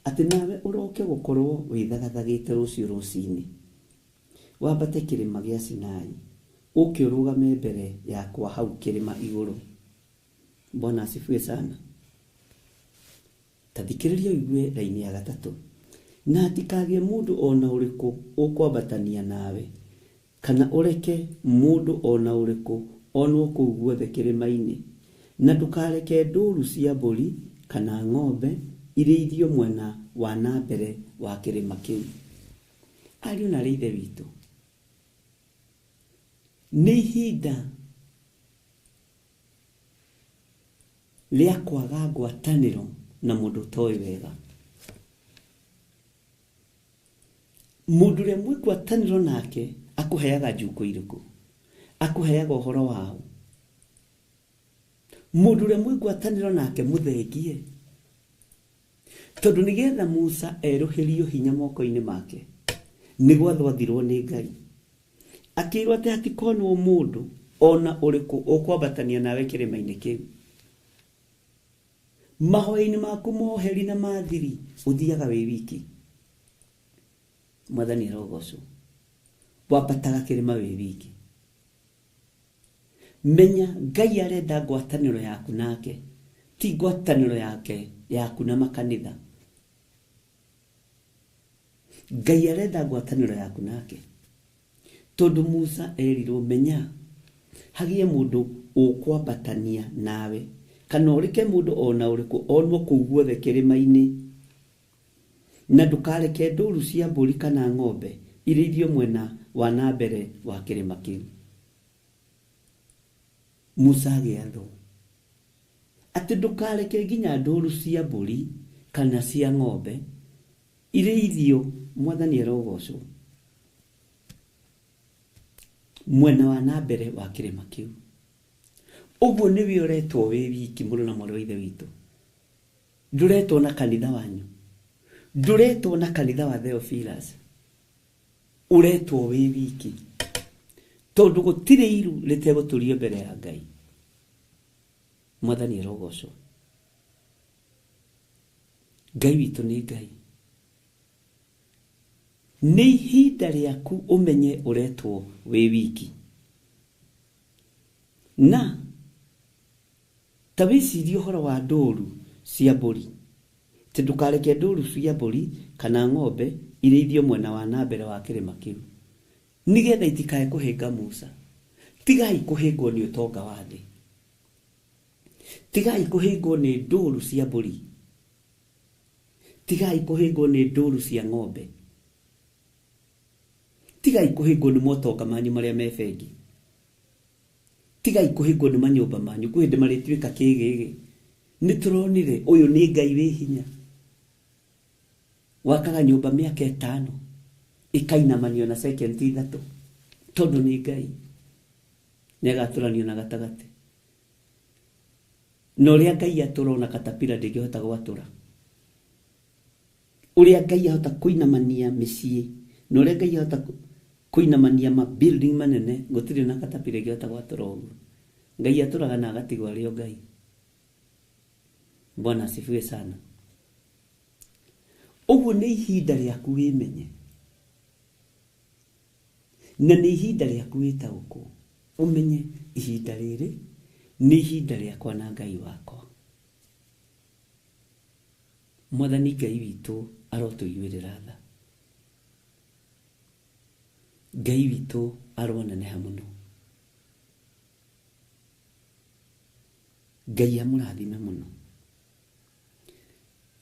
atĩ nawe ũroke gũkorwo wĩthagathagĩte rũciũ rũcinĩ, wambate kĩrĩma gĩa Sinai, ũke ũrũgame mbere yakwa hau kĩrĩma igũrũ. Bwana asifiwe sana. Tathikĩrĩria ũigue raini ya 3. Na hatikagĩe mũndũ ona ũrĩkũ ũkwambatania nawe, kana ũreke mũndũ ona ũrĩkũ onwo kũu guothe kĩrĩma-inĩ, na ndũkareke ndũũru cia mbũri kana ng'ombe irĩithio mwena wa na mbere wa kĩrĩma kĩu. Ariũ na arĩ ithe witũ, nĩ ihinda rĩa kwaga ngwatanĩro na mũndũ ũtoĩ wega. mundu re mwikwataniro nake akuheaga njuko iriku, akuheaga uhoro wao. Mundu re mwikwataniro nake muthengie, tondu nigetha Musa eruhirio hinya moko-ini make niguo athwathirwo ni Ngai. Akirwo ati hatikonwo mundu ona uriku ukwabatania nawe kirima-ini kiu. Mahoya-ini maku moheri na mathiri uthiaga wi wiki. Mwathani arogocwo. Wambataga kirima wi wiki. Menya Ngai arenda ngwataniro yaku nake, ti ngwataniro yake yaku na makanitha. Ngai arenda ngwataniro yaku nake. Tondu Musa erirwo menya hagie mundu ukwabatania nawe, kana urike mundu ona uriku onwo kuu guothe kirima-ini, na ndukareke nduru cia mburi kana ng'ombe irithio mwena wa na mbere wa kirima kiu. Musa agiathwo ati ndukareke nginya nduru cia mburi kana cia ng'ombe irithio, Mwathani arogocwo, mwena wa na mbere wa kirima kiu. Uguo niwe uretwo wi wiki muru na mwana wa ithe witu. Nduretwo na kanitha wanyu, nduretwo na kanitha wa Theophilus, uretwo wi wiki, tondu gutire iru riteguturio mbere ya Ngai. Mwathani arogocwo. Ngai witu ni Ngai. Ni ihinda riaku umenye uretwo wi wiki. Na tawicirie uhoro wa nduru cia mburi, ti ndukareke nduru cia mburi kana ng'ombe irithio mwena wa na mbere wa kirima kiu, nigetha itikae kuhinga Musa. Tigai kuhingwo ni utonga wa thi, tigai kuhingwo ni nduru cia mburi, tigai kuhingwo ni nduru cia ng'ombe, tigai kuhingwo ni motonga manyu maria me bengi, tigai kuhingwo ni manyumba manyu kwende maritwika kigigi. Nituronire uyu ni Ngai wi hinya, wakaga nyumba miaka 5 ikainamanio na second 3, tondu ni Ngai negaturanio na gatagati. No ria Ngai aturona katapira ndingihota gwatura, uria Ngai ahota kuinamania micii, no ria Ngai ahota kuinamania ma building manene, gutiri na katapira ngihota gwatura uguo. Ngai aturaga na agatigwa rio Ngai. Bwana asifiwe sana. Uguo ni ihinda riaku wimenye, na ni ihinda riaku witaguku umenye ihinda riri ni ihinda riakwa na Ngai wakwa. Mwathani Ngai witu arotuiguirira tha. Ngai witu aroneneha muno. Ngai amurathime muno.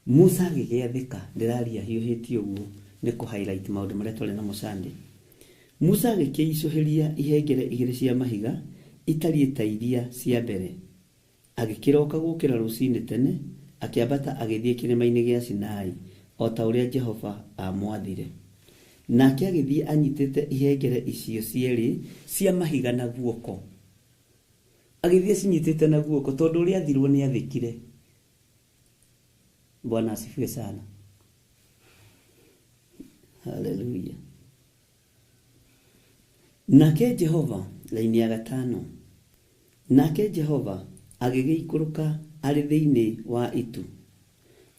Musa agigiathika, ndiraria hiuhitie uguo ni ku highlight maundu maria twari na Sunday. Musa agikiicuhiria ihengere igiri cia mahiga itari ta iria cia mbere, agikiroka gukira rucini tene, akiambata agithie kirima-ini gia Sinai o ta uria Jehova amwathire. Nake agithie anyitite ihengere icio cieri cia mahiga na guoko, agithie cinyitite na guoko tondu uria athirwo ni athikire. Bwana asifiwe sana. Hallelujah. Nake Jehova, laini ya 5, nake Jehova agigiikuruka ari thiini wa itu,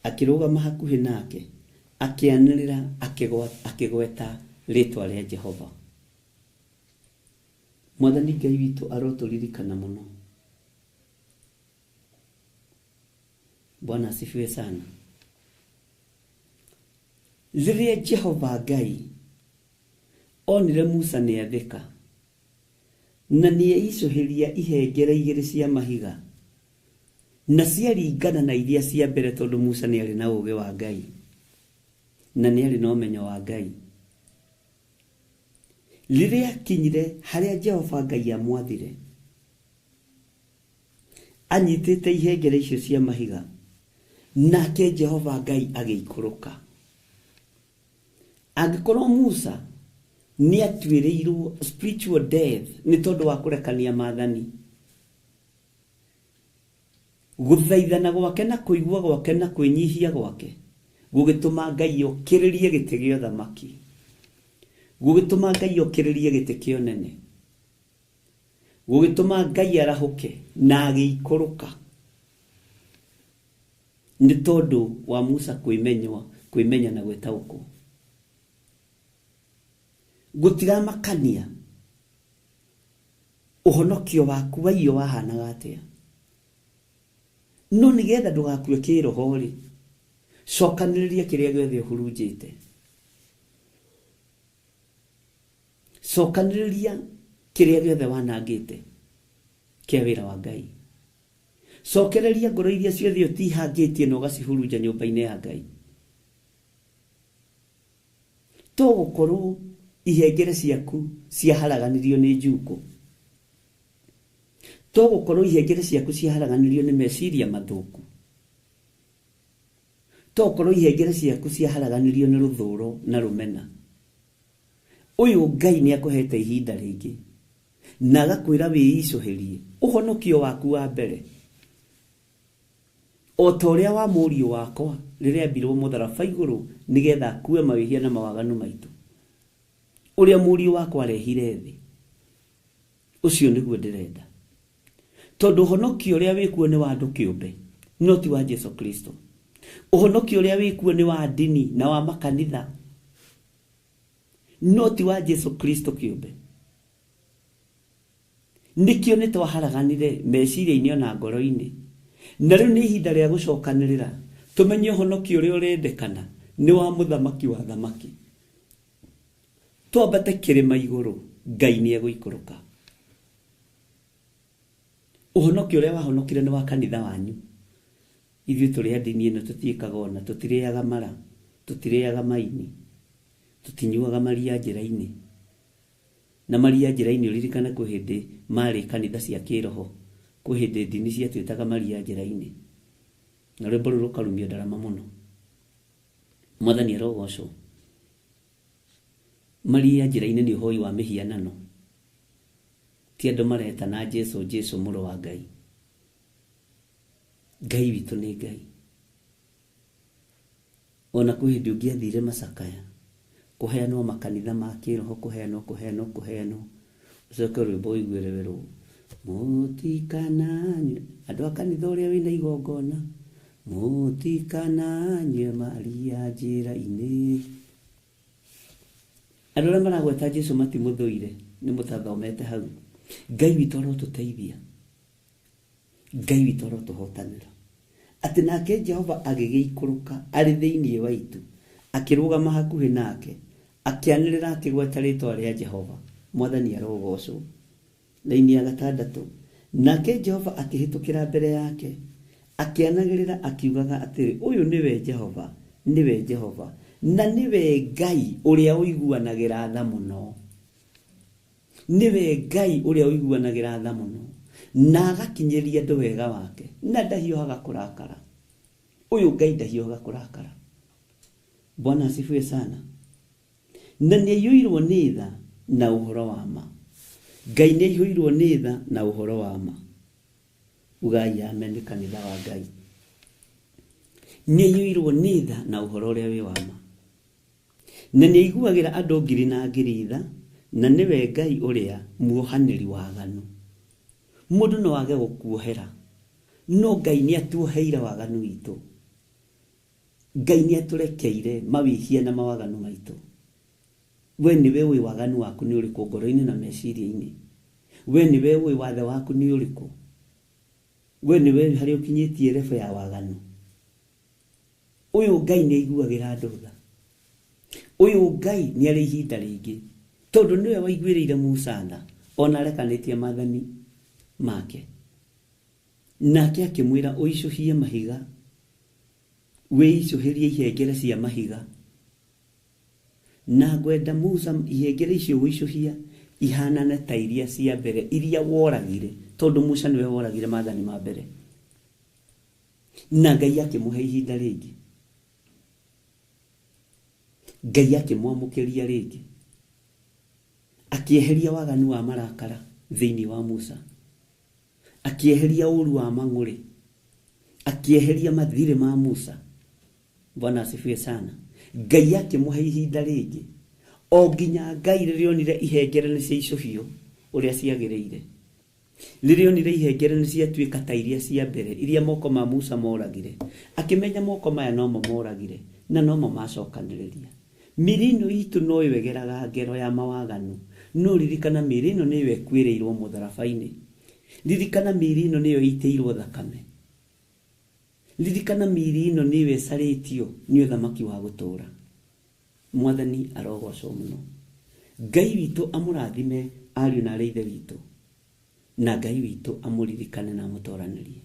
akirugama hakuhi nake, akianirira, akigweta ritwa ria Jehova. Mwathani Ngai witu aroturirikana muno. Bwana asifiwe sana. Riria Jehova Ngai onire Musa ni athika, na ni eicuhiria ihengere igiri cia mahiga, na ciaringana na iria cia mbere, tondu Musa ni ari na uge wa Ngai na ni ari na umenyo wa Ngai. Riria kinyire haria Jehova Ngai amwathire, anyitite ihengere icio cia mahiga, nake Jehova Ngai agiikuruka Angĩkorwo Musa nĩ atuĩrĩirwo spiritual death nĩ tondũ wa kũrekania maathani, gũthaithana gwake na kũigua gwake na kwĩnyihia gwake gũgĩtũma Ngai okĩrĩrie gĩtĩ gĩa ũthamaki, gũgĩtũma Ngai okĩrĩrie gĩtĩ kĩa ũnene, gũgĩtũma Ngai arahũke na agĩikũrũka nĩ tondũ wa Musa kwĩmenya na gwĩtaũkwo. Gũtiramakania ũhonokio waku wa iyo wahanaga atĩa, no nĩgetha ndũgakue kĩroho-rĩ, cokanĩrĩria kĩrĩa gĩothe ũhurunjĩte, cokanĩrĩria kĩrĩa gĩothe wanangĩte kĩa wĩra wa Ngai, cokereria ngoro iria ciothe ũtihangĩtie na ũgacihurunja nyũmba-inĩ ya Ngai. To gũkorwo ihengere ciaku ciaharaganirio nĩ njuko, to gũkorwo ihengere ciaku ciaharaganirio nĩ meciria mathũku, to gũkorwo ihengere ciaku ciaharaganirio nĩ rũthũro na rũmena. Ũyũ Ngai nĩ akũhete ihinda rĩngĩ na agakwĩra wĩicũhĩrie ũhonokio waku wa mbere, o ta ũrĩa wa mũriũ wakwa rĩrĩa ambirwo mũtharaba igũrũ nĩgetha akue mawĩhia na mawaganu maitũ, ũrĩa mũriũ wakwa arehire thĩ. Ũcio nĩguo ndĩrenda, tondũ ũhonokio ũrĩa wĩkuo nĩ wa andũ kĩũmbe, no ti wa Jesu Kristo. Ũhonokio ũrĩa wĩkuo nĩ wa ndini na wa makanitha, no ti wa Jesu Kristo kĩũmbe. Nĩkĩo nĩ twaharaganire meciria-inĩ ona ngoro-inĩ, na rĩu nĩ ihinda rĩa gũcokanĩrĩra tũmenye ũhonokio ũrĩa ũrendekana nĩ wa mũthamaki wa thamaki. Twambate kĩrĩma igũrũ, Ngai nĩ egũikũrũka. Ũhonokio ũrĩa wahonokire nĩ wa kanitha wanyu. Ithuĩ tũrĩ a ndini ĩno tũtiĩkaga ona, tũtirĩaga mara, tũtirĩaga maini, tũtinyuaga maria njĩra-inĩ. Na maria njĩra-inĩ ũririkane kwĩ hĩndĩ marĩ kanitha cia kĩroho, kwĩ hĩndĩ ndini ciatwĩtaga maria njĩra-inĩ, na rwĩmbo rũu rũkarumia ndarama mũno. Mwathani arogocwo. Maria njĩra-inĩ nĩ ũhoi wa mĩhianano, ti andũ maretana Jesu Jesu mũrũ wa Ngai. Ngai witũ nĩ Ngai. Ona kwĩ hĩndĩ ũngĩathire macakaya kũheanwo makanitha ma kĩroho, kũheanwo ũcoke rwĩmbo ũiguĩre werũ mũtikananyue, andũ a kanitha ũrĩa wĩna igongona, mũtikananyue maria njĩra-inĩ. Andũ arĩa maragweta Jesu matimũthũire nĩ mũtathomete hau. Ngai witũ arotũteithia, Ngai witũ arotũhotanĩra, atĩ nake Jehova agĩgĩikũrũka arĩ thĩinĩ waitũ, akĩrũgama hakuhĩ nake, akĩanĩrĩra akĩgweta rĩĩtwa rĩa Jehova. Mwathani arogocwo. Laini ya 6, nake Jehova akĩhĩtũkĩra mbere yake, akĩanagĩrĩra akiugaga atĩrĩ, ũyũ nĩwe Jehova, nĩwe Jehova, na nĩwe Ngai ũrĩa ũiguanagĩra tha mũno, nĩwe Ngai ũrĩa ũiguanagĩra tha mũno, na agakinyĩria andũ wega wake, na ndahiũhaga kũrakara. Ũyũ Ngai ndahiũhaga kũrakara. Bwana asifiwe sana. Na nĩ aiyũirwo nĩ tha na ũhoro wa ma. Ngai nĩ aiyũirwo nĩ tha na ũhoro wa ma. Ugai amen kanitha wa Ngai. Nĩ aiyũirwo nĩ tha na ũhoro ũrĩa wĩ wa ma. Na nĩ aiguagĩra andũ ngiri na ngiri tha, na nĩwe Ngai ũrĩa muohanĩri wa thanu. Mũndũ no age gũkuohera, no Ngai nĩ atuoheire waganu witũ. Ngai nĩ atũrekeire mawĩhia na mawaganu maitũ. We nĩwe ũĩ waganu waku nĩ ũrĩkũ ngoro-inĩ na meciria-inĩ. We nĩwe ũĩ wathe waku nĩ ũrĩkũ. We nĩwe harĩa ũkinyĩtie refu ya waganu. Ũyũ Ngai nĩ aiguagĩra andũ tha. Ũyũ Ngai nĩ arĩ ihinda rĩngĩ, tondũ nĩwe waiguĩrĩire Musa tha, ona arekanĩtie maathani make. Nake akĩmwĩra ũicũhie mahiga, wĩicũhĩrie ihengere cia mahiga. Na ngwenda Musa ihengere icio wĩicũhia ihanane ta iria cia mbere, iria woragire, tondũ Musa nĩwe woragire maathani ma mbere. Na Ngai akĩmũhe ihinda rĩngĩ. Ngai akĩmwamũkĩria rĩngĩ, akĩeheria waganu wa marakara thĩinĩ wa Musa, akĩeheria ũru wa mang'ũrĩ, akĩeheria mathirĩ ma Musa. Bwana asifiwe sana. Ngai akĩmũhe ihinda rĩngĩ, o nginya Ngai rĩrĩa onire ihengere nĩ ciaicũhio ũrĩa ciagĩrĩire, rĩrĩa onire ihengere nĩ ciatuĩka ta iria cia mbere iria moko ma Musa moragire, akĩmenya moko maya nomo moragire na nomo macokanĩrĩria. Mĩrĩ ĩno itũ no ĩwegeraga ngero ya mawaganu, no ririkana mĩrĩ ĩno nĩyo ĩkuĩrĩirwo mũtharaba-inĩ, ririkana mĩrĩ ĩno nĩyo ĩitĩirwo thakame, ririkana mĩrĩ ĩno nĩyo ĩcarĩtio nĩ ũthamaki wa gũtũũra. Mwathani arogocwo mũno. Ngai witũ amũrathime ariũ na aithe witũ, na Ngai witũ amũririkane na amũtoranĩrie.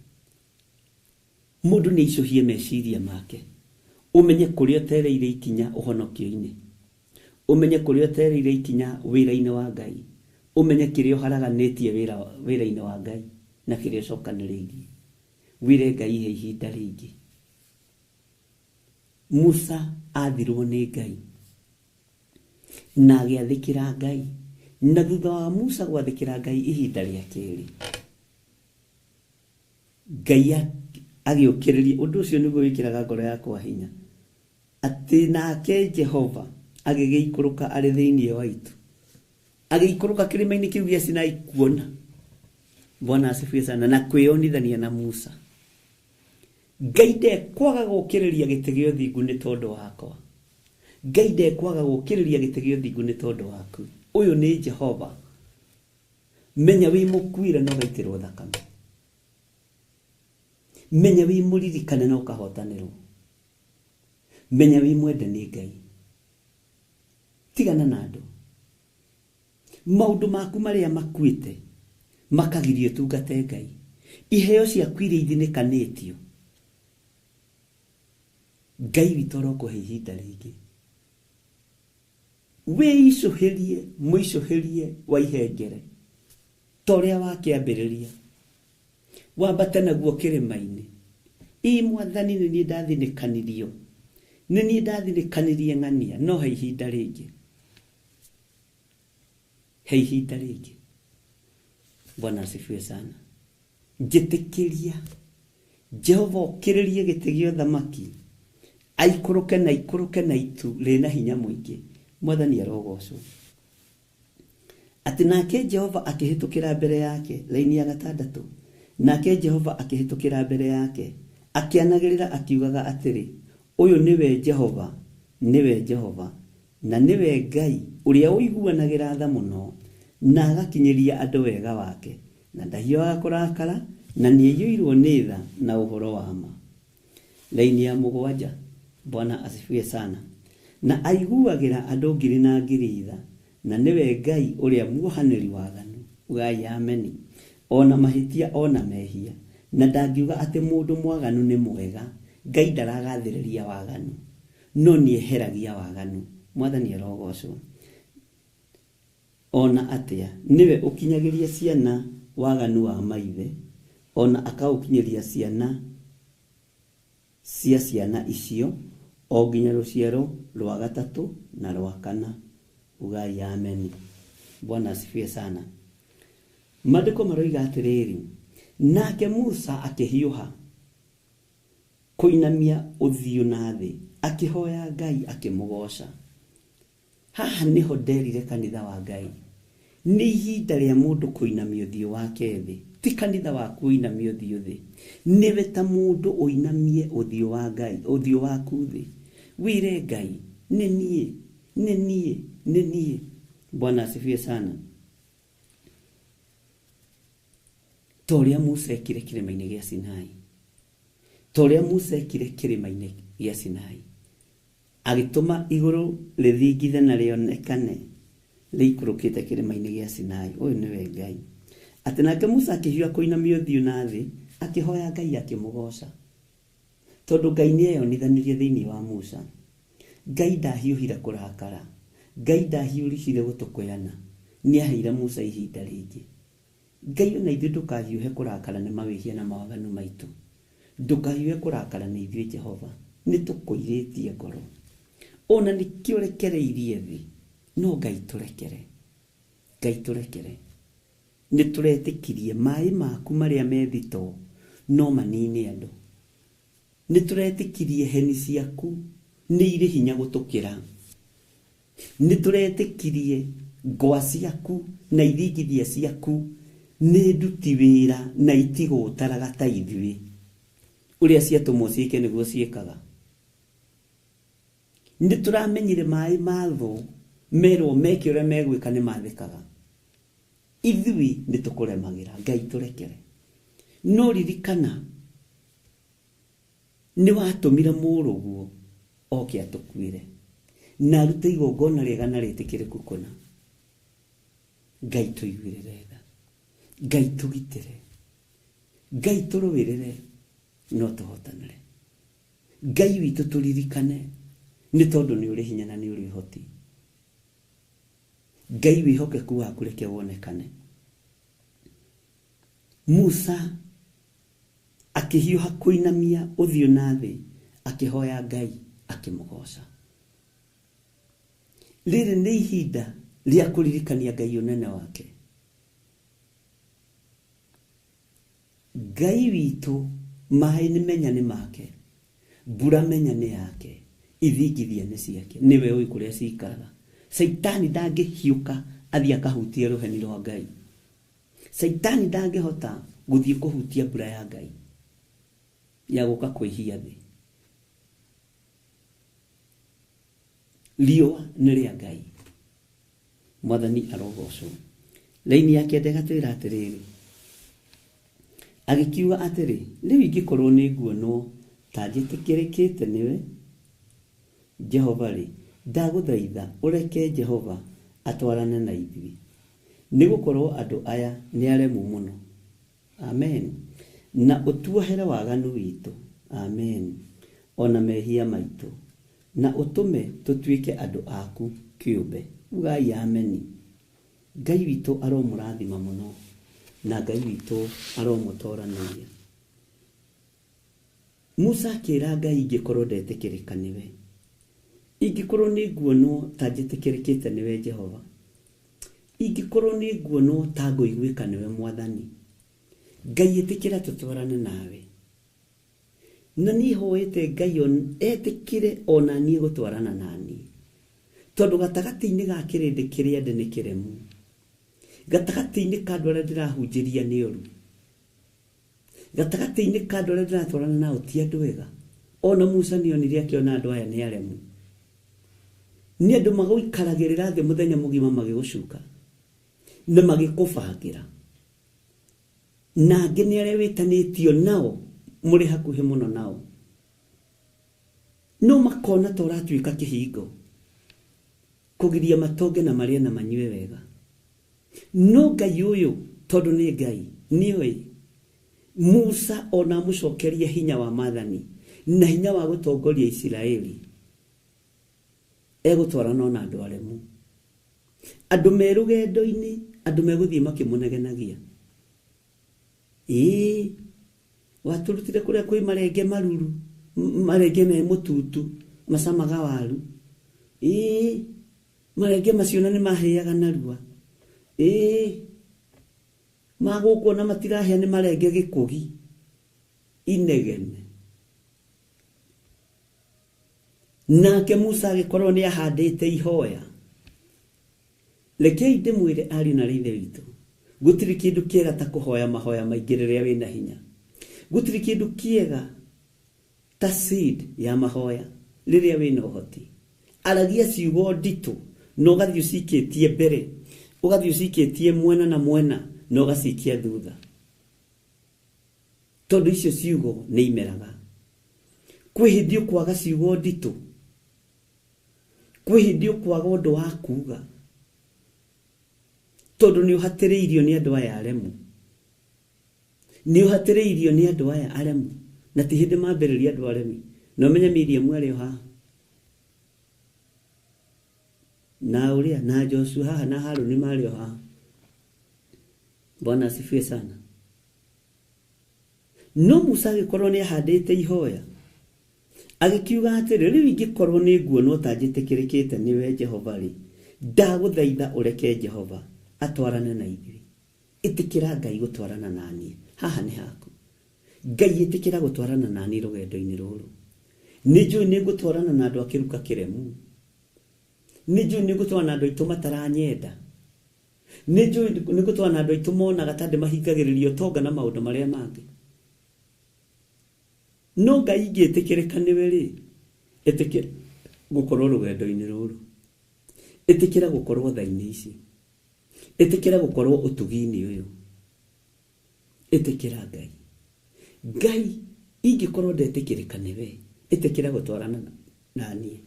Mũndũ nĩ aicũhie meciria make, umenye kũrĩa ũtereire ikinya ũhonokio-inĩ, umenye kũrĩa ũtereire ikinya wĩra-inĩ wa Ngai, umenye kĩrĩa ũharaganĩtie wĩra-inĩ wa Ngai na kĩrĩa ũcokanĩrĩirie. Wĩre Ngai he ihinda rĩngĩ. Musa athirwo nĩ Ngai na agĩathĩkĩra Ngai, na thutha wa Musa gwathĩkĩra Ngai ihinda rĩa kerĩ, Ngai agĩũkĩrĩria. Ũndũ ũcio nĩguo wĩkĩraga ngoro yakwa hinya, atĩ nake Jehova agĩgĩikũrũka arĩ thĩinĩ wa itu, agĩikũrũka kĩrĩma-inĩ kĩu gĩa Sinai kuona. Bwana asifiwe sana. Na kwĩonithania na Musa. Ngai ndekwaga gũkĩrĩria gĩtĩ gĩa ũthingu nĩ tondũ wakwa, Ngai ndekwaga gũkĩrĩria gĩtĩ gĩa ũthingu nĩ tondũ waku. Ũyũ nĩ Jehova. Menya wĩ mũkuire na ũgaitĩrwo thakame, menya wĩ mũririkane na ũkahotanĩrwo, menya wĩ mwende nĩ Ngai. Tigana na andũ. Maũndũ maku marĩa makuĩte makagirio tungate Ngai, iheo ciaku iria ithinĩkanĩtio, Ngai witũ arokũhe ihinda rĩngĩ. Wĩicũhĩrie mũicũhĩrie wa ihengere ta ũrĩa wakĩambĩrĩria, wambate naguo kĩrĩma-inĩ. Mwathani, nĩ niĩ ndathinĩkanirio, nĩ niĩ ndathinĩkanirie ng'ania, no he ihinda rĩngĩ, he ihinda rĩngĩ. Bwana asifiwe sana. Njĩtĩkĩria Jehova okĩrĩrie gĩtĩ gĩa ũthamaki, aikũrũke na itu rĩna hinya mũingĩ. Mwathani arogocwo. Atĩ nake Jehova akĩhĩtũkĩra mbere yake, raini ya 6, nake Jehova akĩhĩtũkĩra mbere yake, akĩanagĩrĩra akiugaga atĩrĩ, ũyũ nĩwe Jehova, nĩwe Jehova, na nĩwe Ngai ũrĩa ũiguanagĩra tha mũno, na agakinyĩria andũ wega wake, na ndahiũhaga kũrakara, na nĩaiyũirwo nĩ tha na ũhoro wa ma. Raini ya 7. Bwana asifiwe sana. Na aiguagĩra andũ ngiri na ngiri tha, na nĩwe Ngai ũrĩa muohanĩri wathani. Ugai ameni. Ona mahĩtia ona mehia, na ndangiuga atĩ mũndũ mwaganu nĩ mwega. Ngai ndaragathĩrĩria waganu, no nĩeheragia waganu. Mwathani arogocwo. Ona atĩa nĩwe ũkinyagĩria ciana waganu wa maithe, ona akaũkinyĩria ciana cia ciana icio, o nginya rũciaro rwa 3 na rwa 4. Ugai ameni. Bwana asifiwe sana. Maandĩko maroiga atĩrĩrĩ, nake Musa akĩhiũha kũinamia ũthiũ na thĩ, akĩhoya Ngai akĩmũgoca. Haha nĩho nderire kanitha wa Ngai, nĩ ihinda rĩa mũndũ kũinamia ũthiũ wake thĩ, ti kanitha wa kũinamia ũthiũ thĩ. Nĩwe ta mũndũ ũinamie ũthiũ wa Ngai, ũthiũ waku thĩ, wĩre Ngai, nĩ niĩ. Bwana asifiwe sana. Toria Musa ekire kĩrĩma-inĩ gĩa Sinai, toria Musa ekire kĩrĩma-inĩ gĩa Sinai, agĩtũma igũrũ rĩthingithe na rĩonekane rĩikũrũkĩte kĩrĩma-inĩ gĩa Sinai. Ũyũ nĩwe Ngai. Atĩ nake Musa akĩhiũha kũinamia ũthiũ na thĩ, akĩhoya Ngai akĩmũgoca, tondũ Ngai nĩeyonithanirie thĩinĩ wa Musa. Ngai ndahiũhire kũrakara, Ngai ndahiũricire gũtũkũyana, nĩaheire Musa ihinda rĩngĩ. Ngai ona ithuĩ ndũkahiũhe kũrakara nĩ mawĩhia na mawaganu maitũ, ndũkahiũhe kũrakara nĩ ithuĩ Jehova, nĩ tũkũirĩtie ngoro. ona nikio rekereirie thi no Ngai turekere. Ngai turekere. Nĩ tũretĩkirie maĩ maku marĩa methito no manine andũ. Nĩ tũretĩkirie heni ciaku nĩ irĩ hinya gũtũkĩra. Nĩ tũretĩkirie ngwa ciaku na ithingithia ciaku nĩ nduti wĩra na itigũtaraga ta ithuĩ. Ũrĩa ciatũmwo ciĩke nĩguo ciĩkaga. Nĩ tũramenyire maĩ matho merwo meke ũrĩa megwĩka nĩ mathĩkaga. Ithuĩ nĩ tũkũremagĩra. Ngai tũrekere. No ririkana nĩ watũmire mũrũguo oke atũkuĩre na arute igongona rĩega na rĩtĩkĩrĩku kũna. Ngai tũiguĩrĩre tha. Ngai tũgitĩre. Ngai tũrũĩrĩre no tũhotanĩre. Ngai witũ tũririkane nĩ tondũ nĩ ũrĩ hinya na nĩ ũrĩ ũhoti. Ngai wĩhokeku waku reke wonekane. Musa akĩhiũha kũinamia ũthiũ na thĩ akĩhoya Ngai akĩmũgoca. Rĩrĩ nĩ ihinda rĩa kũririkania Ngai ũnene wake. Ngai witũ maĩ nĩ menya nĩ make, mbura menya nĩ yake, ithingithia nĩ ciake, nĩwe ũĩ kũrĩa cikaraga. Saitani ndangĩhiũka athiĩ akahutie rũheni rwa Ngai. Saitani ndangĩhota gũthiĩ kũhutia mbura ya Ngai ya gũka kwĩhia thĩ. Riũa nĩ rĩa Ngai. Mwathani arogocwo. Raini yake ndegatwĩra atĩrĩrĩ, agĩkiuga atĩrĩ, rĩu ingĩkorwo nĩ nguonwo ta njĩtĩkĩrĩkĩte nĩwe Jehova rĩ, ndagũthaitha ũreke Jehova atwarane na ithuĩ, nĩgũkorwo andũ aya nĩ aremu mũno. Amen. Na ũtuohere waganu witũ. Amen. Ona mehia maitũ. Na ũtũme tũtuĩke andũ aku kĩũmbe. Ugai ameni. Ngai witũ aromũrathima mũno na Ngai witũ aromũtoranĩria. Musa akĩra Ngai, ingĩkorwo ndetĩkĩrĩka nĩwe, ingĩkorwo nĩ nguonwo ta njĩtĩkĩrĩkĩte nĩwe Jehova, ingĩkorwo nĩ nguonwo ta ngũiguĩka nĩwe Mwathani, Ngai ĩtĩkĩra tũtwarane nawe. Na niĩ hoete Ngai etĩkĩre ona niĩ gũtwarana naniĩ, tondũ gatagatĩ-inĩ ga kĩrĩndĩ kĩrĩa ndĩ nĩ kĩremu, gatagatĩ-inĩ ka andũ arĩa ndĩrahunjĩria nĩ oru, gatagatĩ-inĩ ka andũ arĩa ndĩratwarana nao ti andũ ega. Ona Musa nĩonire akĩona andũ aya nĩ aremu, nĩ andũ magũikaragĩrĩra thĩ mũthenya mũgima magĩgũcuka na magĩkũbangĩra, na angĩ nĩ arĩa wĩtanĩtio nao mũrĩ hakuhĩ mũno nao, no makona ta ũratuĩka kĩhingo kũgiria matonge na marĩe na manyue wega. No Ngai ũyũ tondũ nĩ Ngai nĩoĩ Musa ona mũcokerie hinya wa Maathani na hinya wa gũtongoria Isiraeli, egũtwarana na andũ aremu, andũ me rũgendo-inĩ, andũ megũthiĩ makĩmũnegenagia. Watũrutire kũrĩa kwĩ marenge maruru, marenge me mũtutu macamaga waru. Marenge macio na nĩ mahĩaga narua. Magũkuona matirahĩa nĩ marenge gĩkũgi inegene. Nake Musa agĩkorwo nĩ ahandĩte ihoya. Rekei ndĩmwĩre ariũ na ithe witũ, gũtirĩ kĩndũ kĩega ta kũhoya mahoya maingĩ rĩrĩa wĩna hinya. Gũtirĩ kĩndũ kĩega ta seed ya mahoya rĩrĩa wĩna ũhoti. Aragia ciugo nditũ na ũgathiĩ ũcikĩtie mbere, ũgathiĩ ũcikĩtie mwena na mwena na ũgacikia thutha, tondũ icio ciugo nĩ imeraga. Kwĩ hĩndĩ ũkwaga ciugo nditũ, kwĩ hĩndĩ ũkwaga ũndũ wa kuuga, tondũ nĩ ũhatĩrĩirio nĩ andũ aya aremu, nĩ ũhatĩrĩirio nĩ andũ aya aremu, na ti hĩndĩ mambĩrĩria andũ aremi. Na ũmenye Miriam arĩ o haha, na Uria na Joshua haha na Haruni marĩ o haha. Bwana asifiwe sana. No Musa agĩkorwo nĩ ahandĩte ihoya, agikiuga atĩrĩ rĩu ingĩkorwo nĩ nguona ũtanjĩtĩkĩrĩkĩte nĩwe Jehova rĩ, ndagũthaitha ũreke Jehova atwarane na ithuĩ. Ĩtĩkĩra Ngai gũtwarana naniĩ, haha nĩ haku. Ngai ĩtĩkĩra gũtwarana naniĩ rũgendo-inĩ rũrũ. Nĩnjũĩ nĩngũtwarana na andũ a kĩruka kĩremu. Nĩnjũĩ nĩngũtwarana na andũ aitũ mataranyenda. Nĩnjũĩ nĩngũtwarana na andũ aitũ monaga ta ndĩmahingagĩrĩria ũtonga na maũndũ marĩa mangĩ. No Ngai ingĩtĩkĩrĩka nĩwe rĩ, ĩtĩkĩra gũkorwo rũgendo-inĩ rũrũ. Ĩtĩkĩra gũkorwo tha-inĩ ici. Ĩtĩkĩra gũkorwo ũtugi-inĩ ũyũ. Ĩtĩkĩra Ngai. Ngai ingĩkorwo ndetĩkĩrĩka nĩwe, ĩtĩkĩra gũtwarana naniĩ.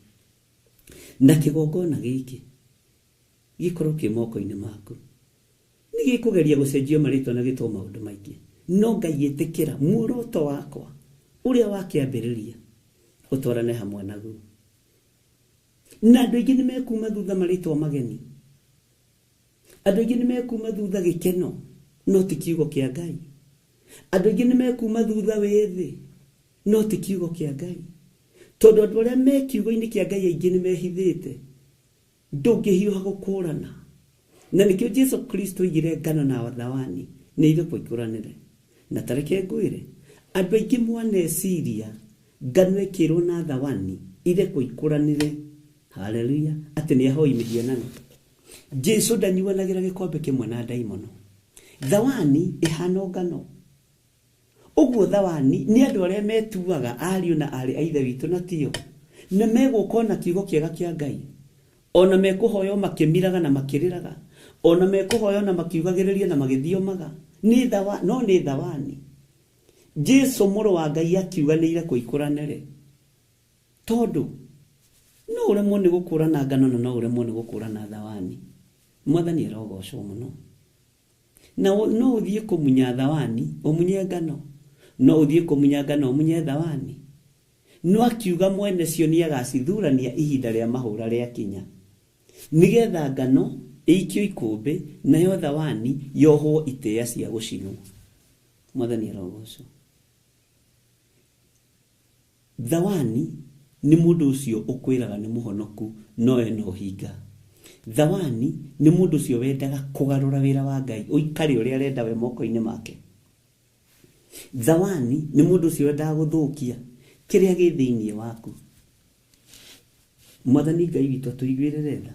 Na kĩgongona gĩkĩ gĩkorwo kĩ moko-inĩ maku. Nĩgĩkũgeria gũcenjia marĩtwa na gĩtwa maũndũ maingĩ. No Ngai ĩtĩkĩra muoroto wakwa ũrĩa wakĩambĩrĩria ũtwarane hamwe naguo. Na andũ aingĩ nĩmekuma thutha marĩtwa mageni. Andũ aingĩ nĩmekuma thutha gĩkeno, no ti kiugo kĩa Ngai. Andũ aingĩ nĩmekuma thutha wĩthĩ, no ti kiugo kĩa Ngai. Tondũ andũ arĩa me kiugo-inĩ kĩa Ngai aingĩ nĩmehithĩte. Ndũngĩhiũha gũkũrana. Na nĩkĩo Jesu Kristo oigire ngano na thawani nĩ irĩkũ ikũranĩre. Na tareke ngwĩre, andũ aingĩ mwaneciria ngano ĩkĩrwo na thawani irĩkũ ikũranĩre. Haleluya. Atĩ nĩ ahoi mĩhianano. Jesu ndanyuanagĩra gĩkombe kĩmwe na ndaimono. Thawani ĩhana ngano. Ũguo thawani nĩ andũ arĩa metuaga ariũ na arĩ a ithe witũ na tio. Na megũkona kiugo kĩega kĩa Ngai. Ona mekũhoya makĩmiraga na makĩrĩraga. Ona mekũhoya na makiugagĩrĩria na magĩthiomaga. No nĩ thawani. Jesu mũrũ wa Ngai akiuga nĩ irĩkũ ikũranĩre. Tondũ no ũremwo nĩ gũkũrana ngano na no ũremwo nĩ gũkũrana thawani. Mwathani arogocwo mũno. Na no ũthiĩ kũmunya thawani, ũmunye ngano. No ũthiĩ kũmunya ngano, ũmunye thawani. No akiuga mwene cio nĩ agacithurania ihinda rĩa mahũra rĩa kinya. Nĩgetha ngano ĩikio ikũmbĩ, nayo thawani yohwo itĩa cia gũcinwo. Mwathani arogocwo. Thawani nĩ mũndũ ũcio ũkwĩraga nĩ mũhonoku no ena ũhinga. Thawani nĩ mũndũ ũcio wendaga kũgarũra wĩra wa Ngai ũikare ũrĩa arenda we moko-inĩ make. Thawani nĩ mũndũ ũcio wendaga gũthũkia kĩrĩa gĩ thĩinĩ waku. Mwathani Ngai witũ tũiguĩrĩre tha.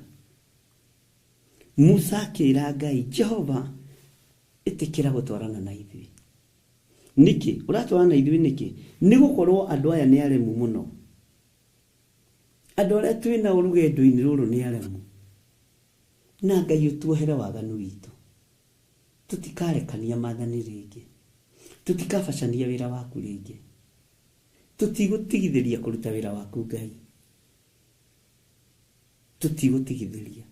Musa akĩra Ngai, Jehova ĩtĩkĩra gũtwarana na ithuĩ. Nĩkĩ ũratwarana na ithuĩ nĩkĩ? Nĩ gũkorwo andũ aya nĩ aremu mũno. Andũ arĩa twĩna rũgendo-inĩ rũrũ nĩ aremu. Na Ngai ũtuohere waganu witũ. Tũtikarekania maathani rĩngĩ. Tutikabacania wĩra waku rĩngĩ. Tutigũtigithĩria kũruta wĩra waku Ngai. Tutigũtigithĩria.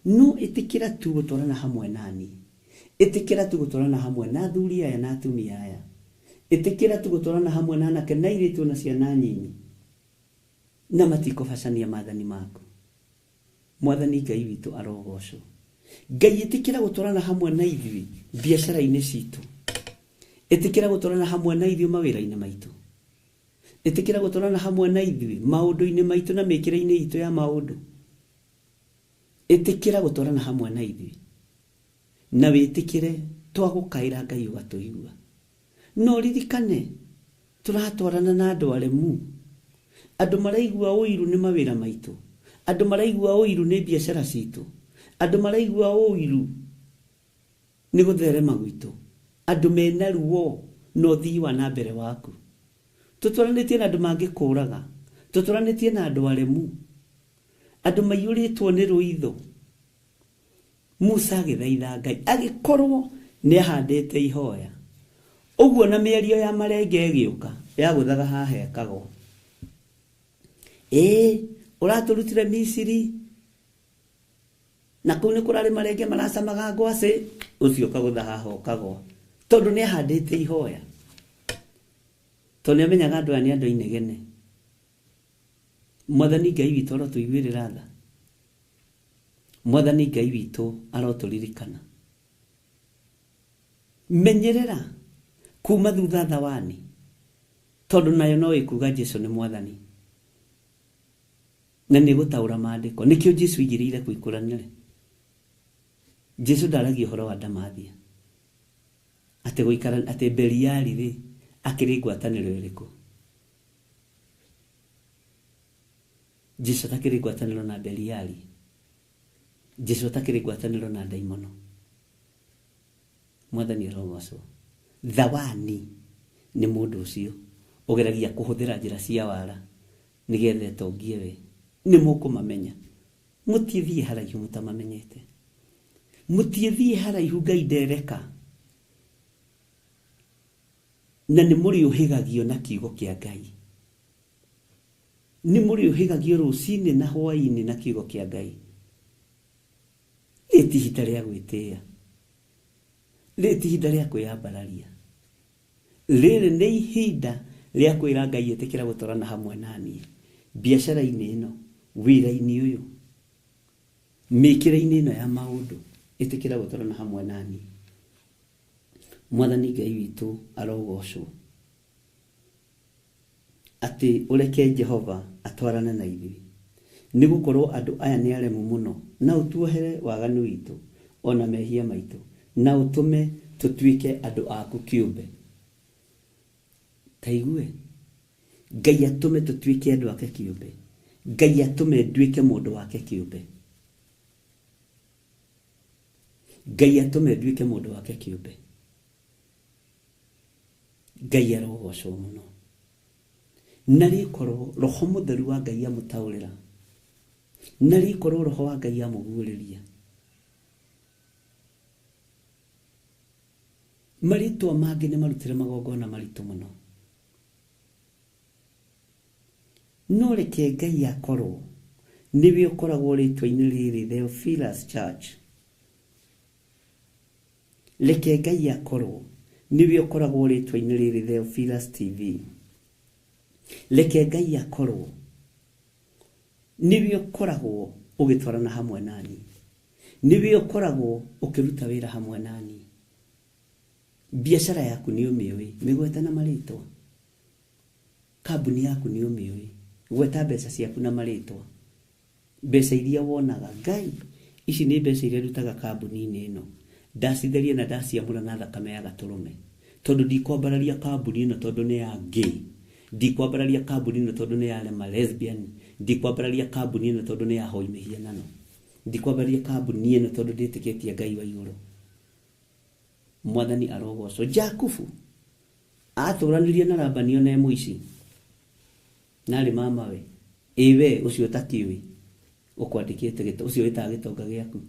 No ĩtĩkĩra tu gũtwarana hamwe nani. Ĩtĩkĩra tu gũtwarana hamwe na athuri aya na atumia aya. Ĩtĩkĩra tu gũtwarana hamwe na anake na airĩtu na ciana nyinyi. Na matikũbacania maathani maku. Mwathani Ngai witũ arogocwo. Ngai ĩtĩkĩra gũtwarana hamwe na ithuĩ biacara-inĩ citũ. Ĩtĩkĩra gũtwarana hamwe na ithuĩ mawĩra-inĩ maitũ. Ĩtĩkĩra gũtwarana hamwe na ithuĩ maũndũ-inĩ maitũ na mĩkĩre-inĩ itũ ya maũndũ. Ĩtĩkĩra gũtwarana hamwe na ithuĩ. Na wĩtĩkĩre twagũkaĩra Ngai ũgatũigua. No ririkane tũratwarana na andũ aremu. Andũ maraigua ũiru nĩ mawĩra maitũ. Andũ maraigua ũiru nĩ biacara citũ. Andũ maraigua ũiru nĩ gũtherema gwitũ. Andũ mena ruo no thii wa na mbere waku. Tũtwaranĩtie na andũ mangĩkũraga. Tũtwaranĩtie na andũ aremu. Andũ maiyũrĩtwo nĩ rũitho. Musa agĩthaitha Ngai agĩkorwo nĩ ahandĩte ihoya. Ũguo na mĩario ya marenge ĩgĩũka ya gũthaga haha ekagwo. Ũratũrutire Misiri na kũu nĩ kũrarĩ marenge maracamaga ngwacĩ, ũcio ũkagũtha haha ũkagwo. Tondũ nĩ ahandĩte ihoya. Tondũ nĩ amenyaga andũ aya nĩ andũ inegene. Mwathani Ngai witũ arotũiguĩrĩra tha. Mwathani Ngai witũ arotũririkana. Menyerera kuma thutha thawani. tondu nayo no ikuga Jesu ni mwathani na ni gutaura maandiko nikio Jesu igirire kuikuranire. Jesu daragi horo wa Damathia ate guikara ate Beliali ri akiri gwataniro iriku. Jesu takiri gwataniro na Beliali. Jesu takiri gwataniro na daimono. Mwathani arogocwo. Thawani ni mundu ucio ogeragia kuhuthira njira cia wara nigethe tongie we ni mukumamenya. Mutithie haraihu mutamamenyete. Mutithie haraihu Ngai ndereka. Na ni muri uhigagio na kiugo kia Ngai. Ni muri uhigagio rucini na hwaini na kiugo kia Ngai. Leti ihinda ria gwitia. Leti ihinda ria kwiyambararia. Riri ni ihinda ria kwira Ngai etikira gutorana hamwe nani. Biashara-ini ino, wira-ini uyu, mikire-ini ino ya maundu etikira gutorana hamwe nani. Mwathani Ngai witu arogocwo. Ati ureke Jehova atwarane na ithuĩ. Ni gukorwo andu aya ni aremu muno na utuohere waganu witu ona mehia maitu na utume tutuike andu aku kiumbe. Taigue Ngai atume tutuike andu ake kiumbe. Ngai atume nduike mundu wake kiumbe. Ngai atume nduike mundu wake kiumbe. Ngai arogocwo muno. Nari korwo roho mutheru wa Ngai amutaurira. Nari korwo roho wa Ngai amuguriria. Maritwa mangi ni marutire magongona maritu muno. No reke Ngai akorwo niwe ukoragwo ritwa-ini riri Theophilus Church. Reke Ngai akorwo niwe ukoragwo ritwa-ini riri Theophilus TV. Reke Ngai akorwo niwe ukoragwo ugitwarana hamwe nani. Niwe ukoragwo ukiruta wira hamwe nani. Biashara yaku ni umiwi migweta na maritwa. Kambuni yaku ni umiwi gweta mbeca ciaku na maritwa. Mbeca iria wonaga Ngai ici ni mbeca iria rutaga kambuni-ini ino. Ndacitheria na ndaciamura na thakame ya gaturume. Tondu ndikwambararia kambuni ino tondu ni ya gay. Ndikwambararia kambuni ino tondu ni ya arema lesbian. Ndikwambararia kambuni ino tondu ni ya hoi mihianano. Ndikwambararia kambuni ino tondu nditikitie Ngai wa iguru. Mwathani arogocwo. Jakubu aturanirie na Labani ona muici. Nari mama we. Iwe ucio takiwi. Ukwandikite gito ucio wita gitonga giaku.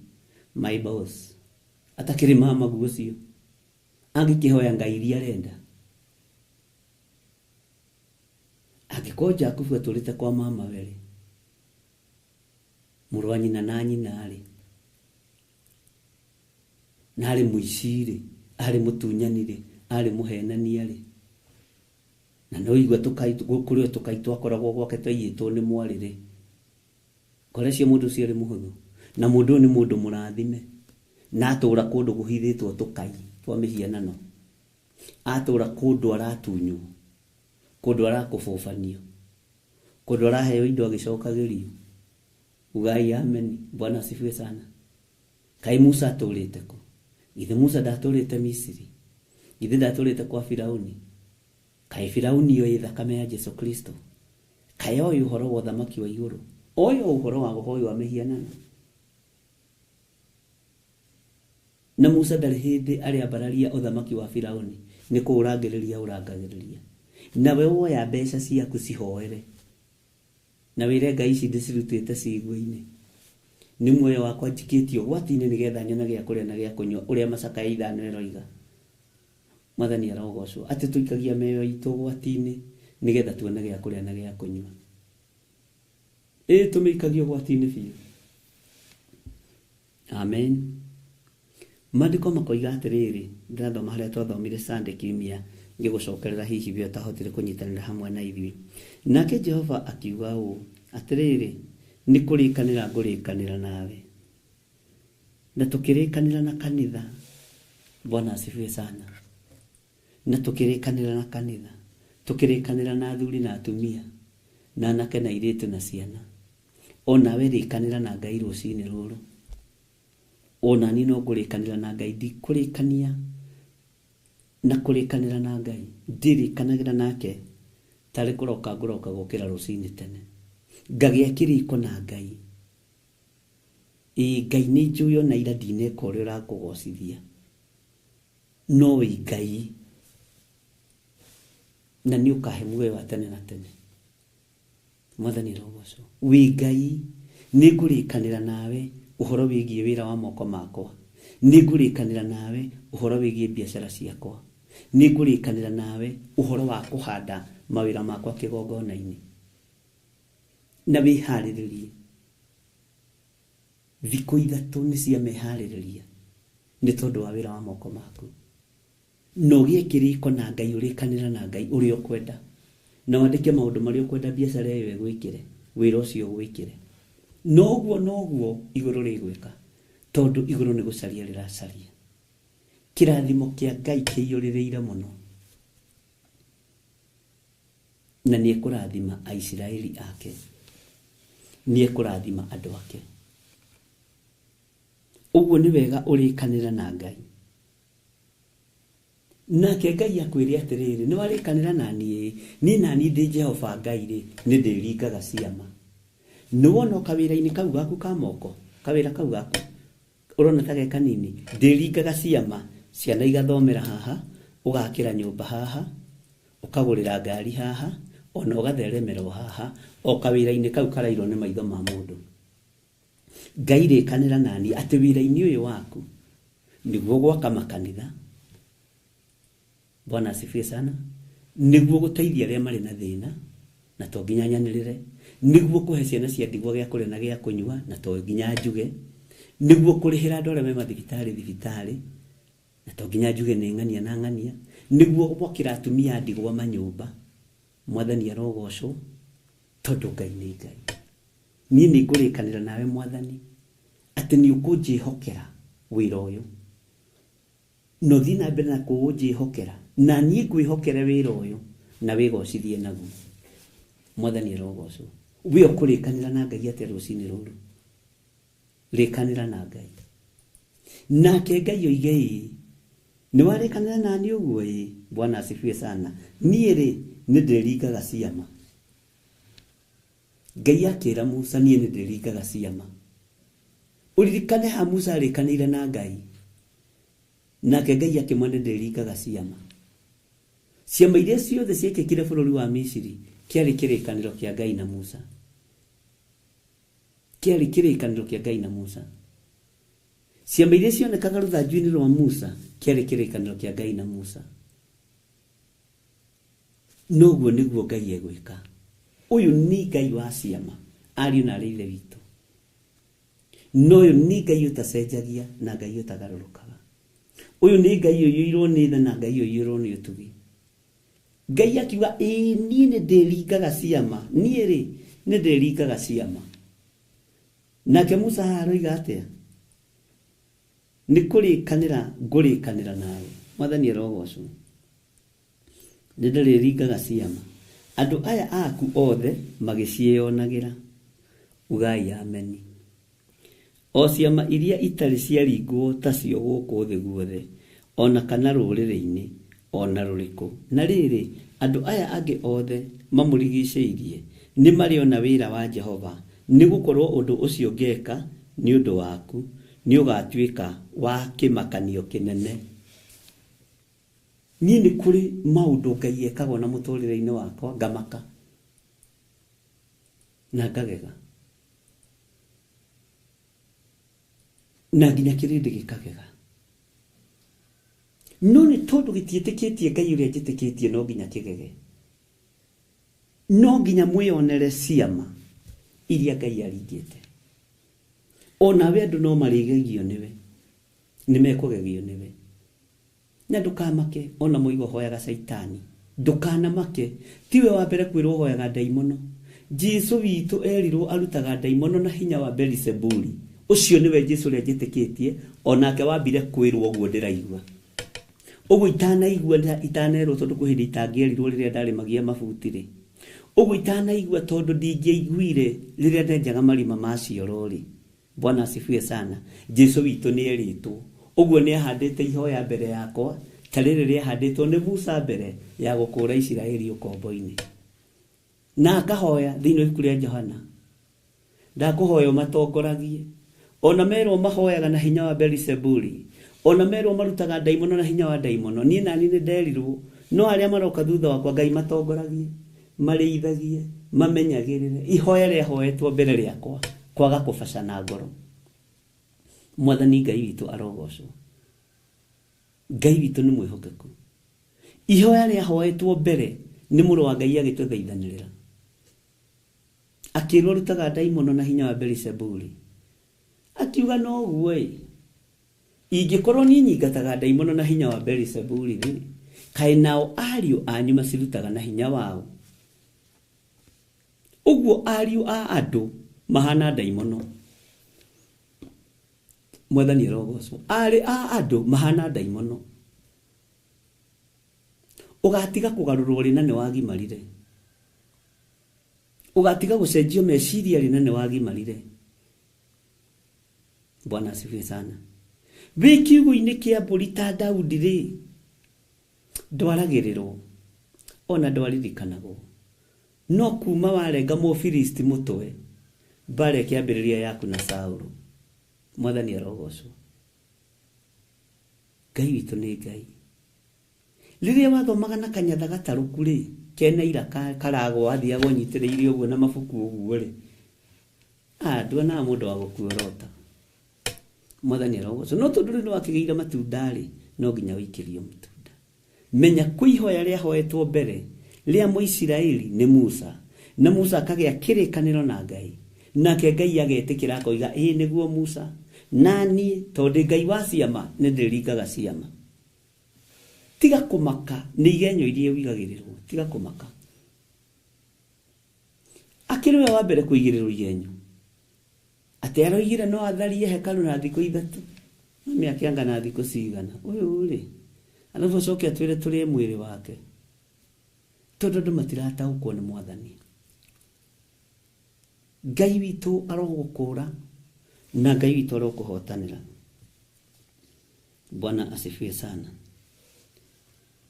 My boss. Atakiri mama gucio. Angikihoya Ngai iria arenda. Agiko Jakubu aturite kwa mama we. Murwanyi na nanyi nari. Nari muiciri, ari mutunyanire, ari muhenaniare. Na no igwa tukaitwo tukaitwa koragwo gwake twayitwo ni mwarire. Korecio mundu cio ari muhuthu. Na mundu ni mundu murathime. Na atura kundu guhithitwo tukai twa mihianano. Atura kundu aratunyu. Kundu arakububanio. Kundu araheo indo agicokagirio. Ugai amen. Bwana asifiwe sana. Kai Musa aturite ko. Ithe Musa ndaturite Misiri. Ithe ndaturite kwa Firauni. Kai Firauni yo ithakame ya Jesu Kristo. Kai oyo uhoro wa thamaki wa iguru. Oyo uhoro wa gohoyo wa mihianano. Na Musa ndari hindi ari abararia uthamaki wa Firauni ni kurangiriria urangagiriria. Na we woya mbeca ciaku cihoere. Na wire Ngai ici ndicirutite cigwe-ini. Ni muoyo wakwa njikitio gwati-ini nigetha nyona gia kuria na gia kunywa uria macaka ya ithano eroiga. Mwathani arogocwo ati tuikagia meyo itu gwati-ini nigetha tuone gia kuria na gia kunywa. Tumikagio gwati-ini biu. Amen. Maandiko makoiga atiriri ndathoma haria twathomire Sunday kiumia ngigucokerera hihi bio tahotire kunyitanira hamwe na ithui. Nake Jehova akiuga uu atiriri ni kurikanira ngurikanira nawe. Na tukirikanira na kanitha. Bwana asifiwe sana. Na tukirikanira na kanitha. tukirikanira na athuri na atumia na anake na airĩtu na ciana. Ona we rĩkanĩra na Ngai rũcinĩ rũrũ. Ona ni no ngũrĩkanĩra na Ngai, ndikũrĩkania na kũrĩkanĩra na Ngai. Ndirĩkanagĩra nake tarĩ kũroka ngũroka gũkĩra rũcinĩ tene. Ngagĩa kĩrĩko na Ngai. Ngai nĩ njũĩ ona ira ndineka ũrĩa ũrakũgocithia. No wĩ Ngai. Na nĩ ũkahe muoyo wa tene na tene. Mwathani rogocwo. Wĩ Ngai, nĩ ngũrĩkanĩra nawe ũhoro wĩgiĩ wĩra wa moko makwa. Nĩ ngũrĩkanĩra nawe ũhoro wĩgiĩ biacara ciakwa. Nĩ ngũrĩkanĩra nawe ũhoro wa kũhanda mawĩra makwa kĩgongona-inĩ. Na wĩharĩrĩrie. Thikũ ithatũ nĩ cia meharĩrĩria nĩ tondũ wa wĩra wa moko maku. Na ũgĩe kĩrĩko na Ngai, ũrĩkanĩra na Ngai ũrĩa ũkwenda. Na wandĩke maũndũ marĩa ũkwenda biacara ĩyo ĩgwĩkĩre, wĩra ũcio ũgwĩkĩre. Noguo igũrũ rĩgwĩka, tondũ igũrũ nĩ gũcaria rĩracaria. Kĩrathimo kĩa Ngai kĩiyũrĩrĩire mũno. Na nĩ ekũrathima Aisiraeli ake. Nĩ ekũrathima andũ ake. Ũguo nĩ wega ũrĩkanĩra na Ngai. Nake Ngai akwĩre atĩrĩrĩ, nĩ warĩkanĩra na niĩ, niĩ na niĩ ndĩ Jehova Ngai rĩ, nĩ ndĩringaga ciama. Nĩ wona kawĩra-inĩ kau gaku ka moko, kawĩra kau gaku ũrona ta ge kanini, ndĩringaga ciama. Ciana igathomera haha, ũgakĩra nyũmba haha, ũkagũrĩra ngari haha, ona ũgatheremera haha, o kawĩra-inĩ kau karairwo nĩ maitho ma mũndũ. Ngai rĩkanĩra nani atĩ wĩra-inĩ ũyũ waku nĩguo gwaka makanitha. Bwana asifiwe sana. Nĩguo gũteithia arĩa marĩ na thĩna na to nginya nyanĩrĩre. Nĩguo kũhe ciana cia ndigwa gĩa kũrĩa na gĩa kũnyua na to nginya njuge. Nĩguo kũrĩhĩra andũ arĩa me mathibitarĩ na to nginya njuge nĩ ng'ania na ng'ania. Nĩguo gwakĩra atumia ndigwa manyũmba. Mwathani arogocwo, tondũ Ngai nĩ Ngai. Niĩ nĩ ngũrĩkanĩra nawe Mwathani atĩ nĩ ũkũnjĩhokera wĩra ũyũ. No thiĩ na mbere na kũnjĩhokera, na niĩ ngwĩhokere wĩra ũyũ na wĩgocithie naguo. Mwathani arogocwo. We ũkũrĩkanĩra na Ngai atĩa rũcinĩ rũrũ? Rĩkanĩra na Ngai. Nake Ngai oige ĩ, nĩ warĩkanĩra nani ũguo ĩ? Bwana asifiwe sana. Niĩ rĩ, nĩ ndĩringaga ciama. Ngai akĩra Musa, niĩ nĩ ndĩringaga ciama. Ũririkane ha Musa arĩkanĩire na Ngai. Nake Ngai akĩmwĩra nĩ ndĩringaga ciama. Ciama iria ciothe ciekĩkire bũrũri wa Misiri kĩarĩ kĩrĩkanĩro kĩa Ngai na Musa. Kĩarĩ kĩrĩkanĩro kĩa Ngai na Musa. Ciama iria cionekaga rũthanju-inĩ rwa Musa kĩarĩ kĩrĩkanĩro kĩa Ngai na Musa. Noguo nĩguo Ngai egwĩka. Ũyũ nĩ Ngai wa ciama, ariũ na arĩ ithe witũ. No ũyũ nĩ Ngai ũtacenjagia na Ngai ũtagarũrũkaga. Ũyũ nĩ Ngai ũiyũirwo nĩ tha na Ngai ũiyũirwo nĩ ũtugi. Ngai akiuga ĩĩ niĩ nĩ ndĩringaga ciama. Niĩ rĩ, nĩ ndĩringaga ciama. Nake Musa haroiga atĩa? Nĩ kũrĩkanĩra ngũrĩkanĩra nawe. Mwathani arogocwo. Nĩ ndĩringaga ciama. Andũ aya aku othe magĩciĩonagĩra. Ugai ameni. O ciama iria itarĩ ciaringwo tacio gũkũ thĩ guothe, ona kana rũrĩrĩ-inĩ, ona rũrĩkũ. Na rĩrĩ, andũ aya angĩ othe mamũrigicĩirie nĩ marĩona wĩra wa Jehova, nĩ gũkorwo ũndũ ũcio ngeka nĩ ũndũ waku, nĩ ũgatuĩka wa kĩmakanio kĩnene. Niĩ nĩ kũrĩ maũndũ Ngai ekagwo na mũtũrĩre-inĩ wakwa ngamaka na ngagega. Na nginya kĩrĩndĩ gĩkagega. No nĩ tondũ gĩtiĩtĩkĩtie Ngai ũrĩa njĩtĩkĩtie no nginya kĩgege. No nginya mwĩonere ciama iria Ngai aringĩte. Onawe andũ no marĩgegio nĩwe. Nĩ mekũgegio nĩwe. Na ndũkamake ona mũigo hoyaga Saitani. Ndũkanamake. Tiwe wa mbere kwĩrwo hoyaga ndaimono. Jesũ witũ erirwo arutaga ndaimono na hinya wa Beelzebuli. Ũcio nĩwe Jesũ ũrĩa njĩtĩkĩtie, onake wambire kwĩrwo ũguo ndĩraigua. Uguo itanaigua itanerwo tondu kuhindi itangierirwo riria ndari magia mabutire. Uguo itanaigua tondu ndingĩiguire riria ndenjaga marima macio rori. Bwana asifiwe sana. Jesu witũ nĩ eritwo. Uguo nĩ ahandĩte ihoya mbere yakwa, tarĩrĩ rĩa handĩtwo nĩ Musa mbere ya gũkũra Isiraeli ũkombo-inĩ. Na akahoya thĩinĩ wa ibuku rĩa Johana. Ndakũhoya matongoragie. Ona merwo mahoyaga na hinya wa Beelzebuli. Ona merwo marutaga daimono na hinya wa daimono. Niĩ nani nĩ nderirwo, no arĩa maroka thutha wakwa Ngai matongoragie, marĩithagie, mamenyagĩrĩre. Ihoya rĩa hoetwo mbere rĩakwa, kwaga kũbacana ngoro. Mwathani Ngai witũ arogocwo. Ngai witũ nĩ mwĩhokeku. Ihoya rĩa hoetwo mbere nĩ mũrũ wa Ngai agĩtũthaithanĩrĩra. Akĩrwo rutaga daimono na hinya wa Beelzebuli. Akiuga no guo ingĩkorwo niĩ nyingataga daimono na hinya wa Beelzebuli kaĩ nao ariũ anyu macirutaga na hinya wao. Uguo ariũ a andũ mahana daimono. Mwathani arogocwo. Arĩ a andũ mahana daimono. Ũgatiga kũgarũrwo rĩna nĩ wagimarire. Ũgatiga gũcenjio meciria rĩna nĩ wagimarire. Bwana asifiwe sana. Kiugo-inĩ kĩa mbũri ta Daudi rĩ, ndwaragĩrĩrwo ona ndwaririkanagwo. No kuma warenga Mũfilisti mũtwe, mbara ĩkĩambĩrĩria yaku na Saũlũ. Mwathani arogocwo. Ngai witũ nĩ Ngai. Rĩrĩa wathomaga na kanyatha gatarũku rĩ, kena ira karagwo athiaga ũnyitĩrĩire ũguo na mabuku ũguo rĩ, nduonaga mũndũ wa gũkuorota. Mwathani arogocwo. No tondũ rĩu nĩwakĩgĩire matunda rĩ, no nginya ũikĩrio matunda. Menya kwĩ ihoya rĩa hoetwo mbere rĩa Mũisiraeli nĩ Musa. Na Musa akagĩa kĩrĩkanĩro na Ngai. Nake Ngai agetĩkĩra akoiga nĩguo Musa. Nani tondũ Ngai wa ciama nĩ ndĩringaga ciama. Tiga kũmaka nĩ igenyo iria wigagĩrĩrwo. Tiga kũmaka. Akĩrĩ we wa mbere kũigĩrĩrwo igenyo. Atĩ aroigire no atharie hekalu na thikũ 3. Mĩaka angana thikũ cigana. Ũyũ rĩ. Alafu acoke atwĩre tũrĩ mwĩrĩ wake. Tondũ andũ matirataũkwo nĩ Mwathani. Ngai witũ arogũkũra na Ngai witũ arokũhotanĩra. Bwana asifiwe sana.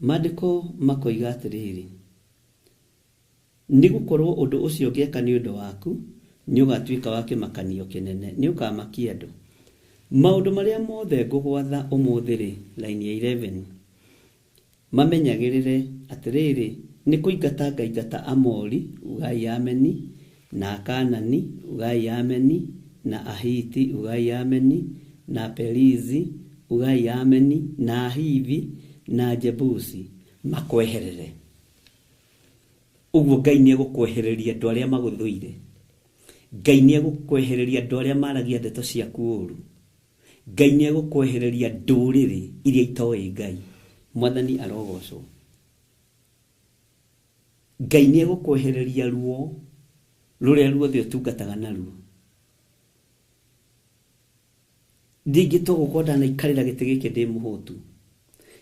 Maandĩko makoiga atĩrĩrĩ, nĩgũkorwo ũndũ ũcio ũngĩka nĩ ũndũ waku, nĩ ũgatuĩka wa kĩmakanio kĩnene, nĩ ũkamakia andũ. Maũndũ marĩa mothe ngũgwatha ũmũthĩ rĩ, line ya 11, mamenyagĩrĩre atĩrĩrĩ, nĩ kũingata ngaingata Amori, ugai Ameni, na Kaanani, ugai Ameni, na Ahiti, ugai Ameni, na Perizi, ugai Ameni, na Ahivi, na Jebusi, makweherere. Uguo Ngai nĩ egũkwehereria andũ arĩa magũthũire. Ngai nĩ egũkwehereria andũ arĩa maragia ndeto ciaku ũru. Ngai nĩ egũkwehereria ndũrĩrĩ iria itoĩ Ngai. Mwathani arogocwo. Ngai nĩ egũkwehereria ruo rũrĩa ruothe ũtungataga naruo. Ndingĩtwo gũkorwo ndanaikarĩra gĩtĩ gĩkĩ ndĩ mũhũtu.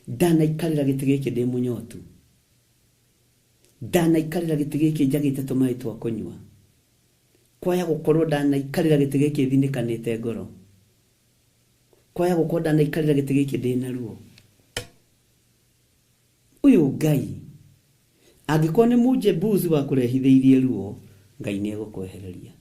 Ndanaikarĩra gĩtĩ gĩkĩ ndĩ mũnyotu. Ndanaikarĩra gĩtĩ gĩkĩ njagĩte tũmaĩ twa kũnyua. Kwaya gũkorwo ndanaikarĩra gĩtĩ gĩkĩ thinĩkanĩte ngoro. Kwaya gũkorwo ndanaikarĩra gĩtĩ gĩkĩ ndĩ na ruo. Ũyũ Ngai angĩkorwo nĩ Mũjebusi wa kũrehithĩirie ruo, Ngai nĩ egũkwehereria.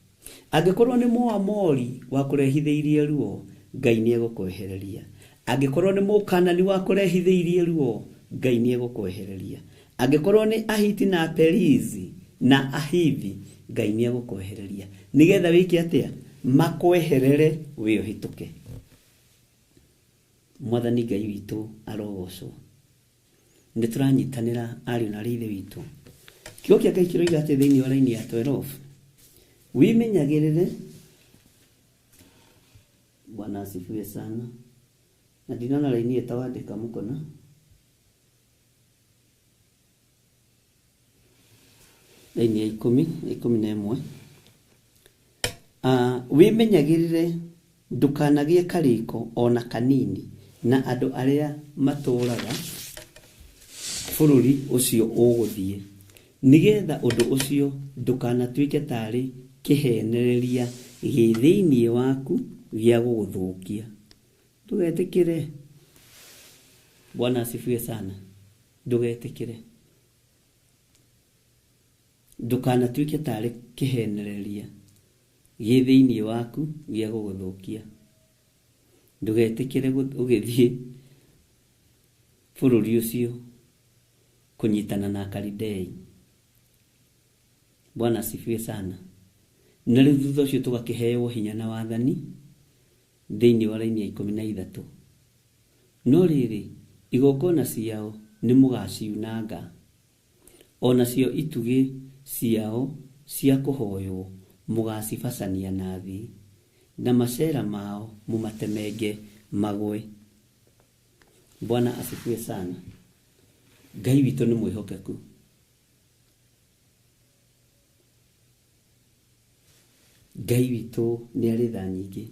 Angĩkorwo nĩ Mũamori wa kũrehithĩirie ruo, Ngai nĩ egũkwehereria. Angĩkorwo nĩ Mũkaanani wa kũrehithĩirie ruo, Ngai nĩ egũkwehereria. Angĩkorwo nĩ Ahiti na Perizi na Ahivi, Ngai nĩ egũkwehereria. Nĩgetha wĩke atĩa? Makweherere wĩ ũhĩtũke. Mwathani Ngai witũ arogocwo. Nĩ tũranyitanĩra ariũ na ithe witũ. Kiugo kĩa Ngai kĩroiga atĩ thĩinĩ wa raini ya 12, wimenyagĩrĩre. Bwana asifiwe sana. Na ndinona raini ĩtawandĩka mũkona. Raini ya 11. Wimenyagĩrĩre ndũkanagĩe karĩko ona kanini na andũ arĩa matũũraga bũrũri ũcio ũgũthiĩ, nigetha ũndũ ũcio ndũkanatuĩke tarĩ kĩhenereria gĩ thĩinĩ waku gĩa gũgũthũkia. Ndũgetĩkĩre. Bwana asifiwe sana. Ndũgetĩkĩre. Ndũkanatuĩke tarĩ kĩhenereria gĩ thĩinĩ waku gĩa gũgũthũkia. Ndũgetĩkĩre ũgĩthiĩ bũrũri ũcio kũnyitana na Akalidei. Bwana asifiwe sana. Na rĩu thutha ũcio tũgakĩheo hinya na wathani thĩinĩ wa raini ya 13. No rĩrĩ, igongona ciao nĩ mũgaciunanga, onacio itugĩ ciao cia kũhoywo mũgacibacania na thĩ, na macera mao mũmatemenge magwe. Bwana asifiwe sana. Ngai witũ nĩ mwĩhokeku. Ngai witũ nĩ arĩ tha nyingĩ.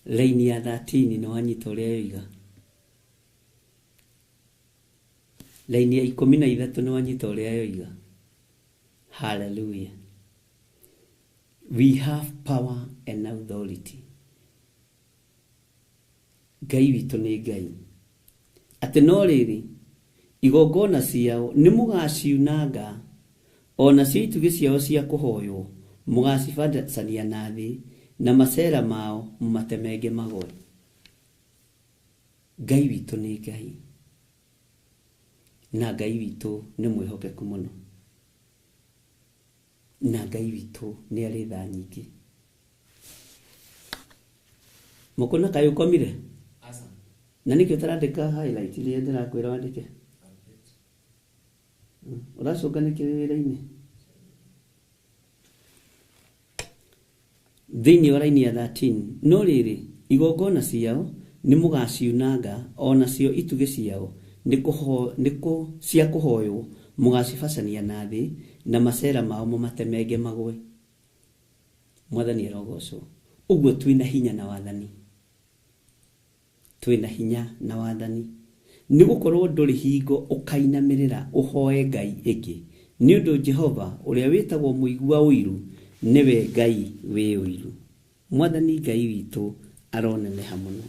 Raini ya 13 nĩ wanyita ũrĩa yoiga. Raini ya 13 nĩ wanyita ũrĩa yoiga. Hallelujah. We have power and authority. Ngai witũ nĩ Ngai. Atĩ no rĩrĩ, igongona ciao nĩ mũgaciunanga, onacio itugĩ ciao cia kũhoywo mũgacibacania na thĩ, na macera mao mũmatemenge magwe. Ngai witũ nĩ Ngai. Na Ngai witũ nĩ mwĩhokeku mũno. Na Ngai witũ nĩ arĩ tha nyingĩ. Mũkona kaĩ ũkomire? Na nĩkĩ ũtarandĩka highlight iria ndĩrakwĩra wandĩke? Ũracũnganĩkĩra wĩra-inĩ? Thĩinĩ wa raini ya 13, no rĩrĩ, igongona ciao nĩ mũgaciunanga, onacio itugĩ ciao nĩko cia kũhoywo mũgacibacania na thĩ, na macera mao mũmatemenge magwe. Mwathani arogocwo. Ũguo twĩna hinya na wathani. Twĩna hinya na wathani. Nĩ gũkorwo ndũrĩ hingo ũkainamĩrĩra ũhoe Ngai ĩngĩ. Nĩ ũndũ Jehova ũrĩa wĩtagwo mũigua ũiru nĩwe Ngai wĩ ũiru. Mwathani Ngai witũ aroneneha mũno.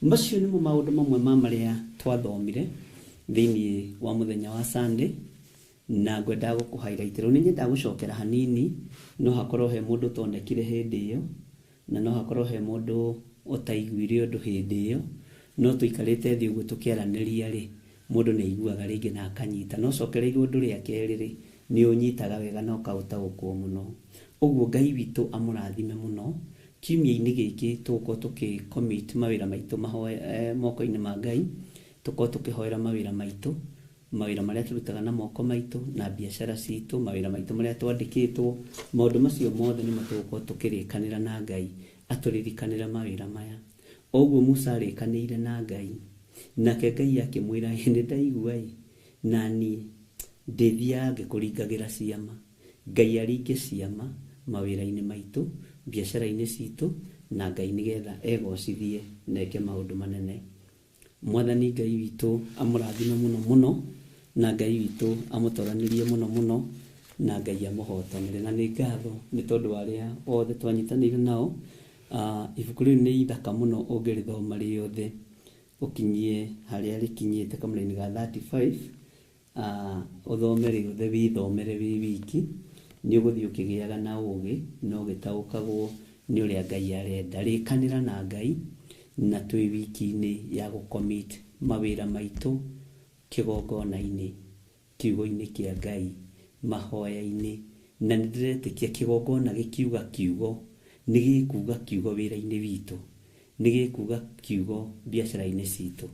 Macio nĩmo maũndũ mamwe ma marĩa twathomire thĩinĩ wa mũthenya wa Sunday, na ngwenda gũkũhighlightĩrwo. Nĩ nyenda gũcokera hanini, no hakorwo he mũndũ ũtonekire hĩndĩ ĩyo, na no hakorwo he mũndũ ũtaiguire ũndũ hĩndĩ ĩyo, no tũikarĩte thĩ ũguo tũkĩaranĩria rĩ, mũndũ nĩ aiguaga rĩngĩ na akanyita. No cokereirwo ũndũ rĩa kerĩ rĩ, nĩ ũnyitaga wega na ũkaũtaũkwo mũno. Ũguo Ngai witũ amũrathime mũno. Kiumia-inĩ gĩkĩ tũgũkorwo tũkĩ-commit mawĩra maitũ moko-inĩ ma Ngai, tũkorwo tũkĩhoera mawĩra maitũ, mawĩra marĩa tũrutaga na moko maitũ, na biacara citũ, mawĩra maitũ marĩa twandĩkĩtwo. Maũndũ macio mothe nĩmo tũgũkorwo tũkĩrĩkanĩra na Ngai atũririkanĩra mawĩra maya. Ũguo Musa arĩkanĩire na Ngai, nake Ngai akĩmwĩra, nĩ ndaigua na niĩ ndĩthiaga ngĩkũringagĩra ciama. Ngai aringe ciama mawĩra-inĩ maitũ, biacara-inĩ citũ, na Ngai nĩgetha egocithie na eke maũndũ manene. Mwathani Ngai witũ amũrathime mũno mũno, na Ngai witũ amũtoranĩrie mũno mũno, na Ngai amũhotanĩre. Na nĩ ngatho nĩ tondũ arĩa othe twanyitanĩire nao. Ibuku rĩu nĩ ithaka mũno ũngĩrĩthoma rĩothe ũkinyie harĩa rĩkinyĩte kamũra-inĩ ga 35. Ũthome rĩothe, wĩthomere wĩ wiki, nĩ ũgũthiĩ ũkĩgĩaga na ũũgĩ, na ũgĩtaũkagwo nĩ ũrĩa Ngai arenda. Rĩkanĩra na Ngai na twĩ wiki-inĩ ya gũcommit mawĩra maitũ kĩgongona-inĩ, kiugo-inĩ kĩa Ngai, mahoya-inĩ. Na nĩ ndĩretĩkia kĩgongona gĩkiuga kiugo nĩ gĩkuga kiugo wĩra-inĩ witũ, nĩ gĩkuga kiugo biacara-inĩ citũ.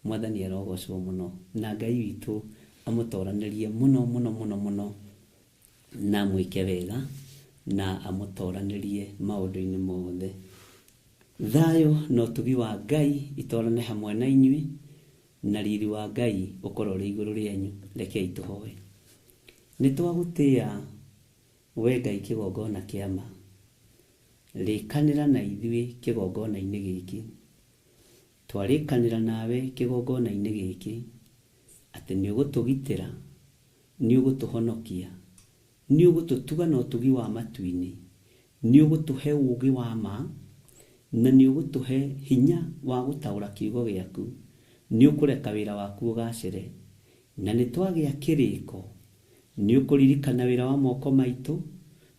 Mwathani arogocwo mũno, na Ngai witũ amũtoranĩrie mũno mũno mũno mũno, na mwĩke wega, na amũtoranĩrie maũndũ-inĩ mothe. Thayũ na ũtugi wa Ngai itorane hamwe na inyuĩ, na riri wa Ngai ũkorwo ũrĩ igũrũ rĩanyu. Rekei tũhoe. Nĩ twagũtĩĩa we Ngai kĩgongona kĩa ma. Rĩkanĩra na ithuĩ kĩgongona-inĩ gĩkĩ. Twarĩkanĩra nawe kĩgongona-inĩ gĩkĩ atĩ nĩ ũgũtũgitĩra, nĩ ũgũtũhonokia, nĩ ũgũtũtuga na ũtugi wa matu-inĩ, nĩ ũgũtũhe ũũgĩ wa ma, na nĩ ũgũtũhe hinya wa gũtaũra kiugo gĩaku, nĩ ũkũreka wĩra waku ũgacĩre, na nĩ twagĩa kĩrĩko, nĩ ũkũririkana wĩra wa moko maitũ,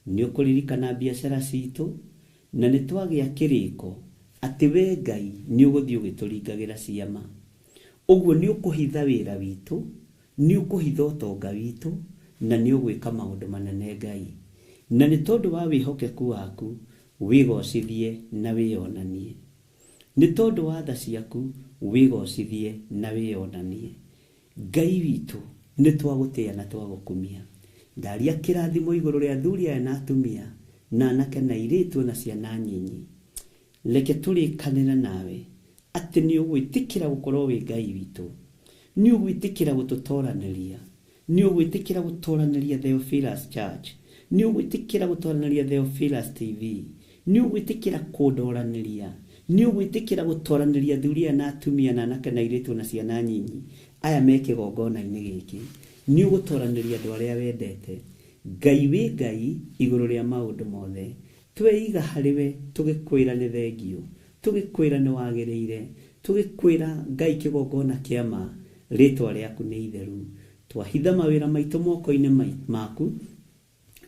nĩ ũkũririkana biacara citũ, na nĩ twagĩa kĩrĩko atĩ we Ngai nĩ ũgũthiĩ ũgĩtũringagĩra ciama. Ũguo nĩ ũkũhitha wĩra witũ, nĩ ũkũhitha ũtonga witũ, na nĩ ũgwĩka maũndũ manene Ngai. Na nĩ tondũ wa wĩhokeku waku, wĩgocithie na wĩonanie. Nĩ tondũ wa tha ciaku, wĩgocithie na wĩonanie. Ngai witũ, nĩ twagũtĩa na twagũkumia. Ndaria kĩrathimo igũrũ rĩa athuri aya na atumia, na anake na airĩtu na ciana nyinyi. Reke tũrĩkanĩre nawe atĩ nĩ ũgwĩtĩkĩra gũkorwo wĩ Ngai witũ, nĩ ũgwĩtĩkĩra gũtũtoranĩria, nĩ ũgwĩtĩkĩra gũtoranĩria Theophilus Church, nĩ ũgwĩtĩkĩra gũtoranĩria Theophilus TV, nĩ ũgwĩtĩkĩra kũndoranĩria, nĩ ũgwĩtĩkĩra gũtoranĩria athuri aya na atumia na anake na airĩtu na ciana nyinyi aya me kĩgongona-inĩ gĩkĩ, nĩ ũgũtoranĩria andũ arĩa wendete. Ngai wĩ Ngai igũrũ rĩa maũndũ mothe, tweiga harĩwe tũgĩkwĩra nĩ thengio, tũgĩkwĩra nĩ wagĩrĩire, tũgĩkwĩra Ngai kĩgongona kĩa ma, rĩtwa rĩaku nĩ itheru. Twahitha mawĩra maitũ moko-inĩ maku,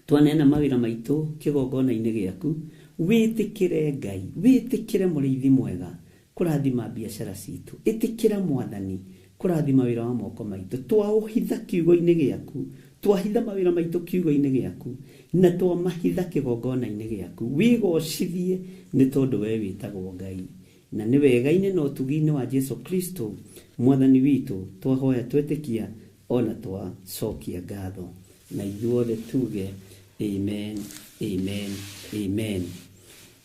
twanena mawĩra maitũ kĩgongona-inĩ gĩaku, wĩtĩkĩre Ngai, wĩtĩkĩre mũrĩithi mwega kũrathima biacara citũ, ĩtĩkĩra Mwathani kũrathima wĩra wa moko maitũ. Twaũhitha kiugo-inĩ gĩaku, twahitha mawĩra maitũ kiugo-inĩ gĩaku, na twamahitha kĩgongona-inĩ gĩaku, wĩgocithie nĩ tondũ we wĩtagwo Ngai. Na nĩ wega-inĩ na ũtugi-inĩ wa Jesu Kristo Mwathani witũ twahoya twetĩkia ona twacokia ngatho, na ithuothe tuge amen, amen, amen.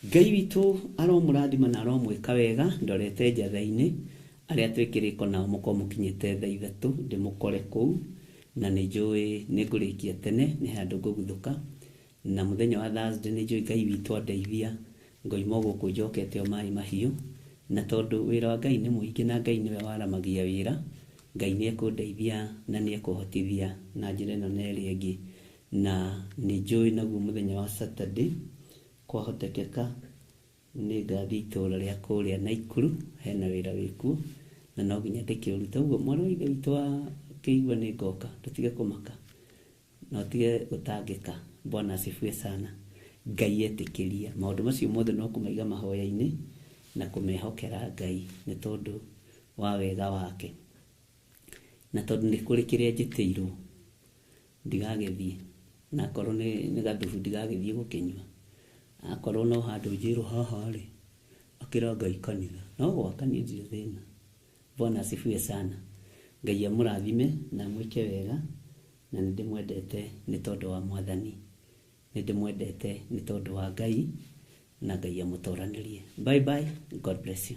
Ngai witũ aromũrathima na aromwĩka wega. Ndorete njatha-inĩ arĩa twĩkĩrĩko nao mũkorwo mũkinyĩte thaa 3 ndĩmũkore kũu, na nĩ njũĩ nĩ ngũrĩkia tene, nĩ handũ ngũguthũka. Na mũthenya wa Thursday nĩ njũĩ Ngai witũ andeithia ngoima gũkũ njokete o maĩ mahiũ, na tondũ wĩra wa Ngai nĩ mũingĩ na Ngai nĩwe waramagia wĩra, Ngai nĩ ekũndeithia na nĩ ekũhotithia na njĩra ĩno na ĩrĩa ĩngĩ. Na nĩ njũĩ naguo mũthenya wa Saturday kwahotekeka nĩ ngathiĩ itũũra rĩa kũrĩa Naikuru, hena wĩra wĩkuo na no nginya ndĩkĩũruta. Ũguo mwana wa ithe witũ wa kĩigua nĩ ngoka, tũtige kũmaka na ũtige gũtangĩka. Bwana asifiwe sana. Ngai etĩkĩria maũndũ macio mothe no kũmaiga mahoya-inĩ na kũmehokera Ngai nĩ tondũ wa wega wake, na tondũ nĩ kũrĩ kĩrĩa njĩtĩirwo ndigagĩthiĩ, na korwo nĩ gathubu ndigagĩthiĩ gũkĩnyua, akorwo no handũ njĩrwo haha rĩ akĩra Ngai kanitha no gwaka niĩ ndirĩ thĩna. Bwana asifiwe sana. Ngai amũrathime na mwĩke wega, na nĩ ndĩmwendete nĩ tondũ wa Mwathani, nĩ ndĩmwendete nĩ tondũ wa Ngai, na Ngai amũtoranĩrie. Bye bye, God bless you.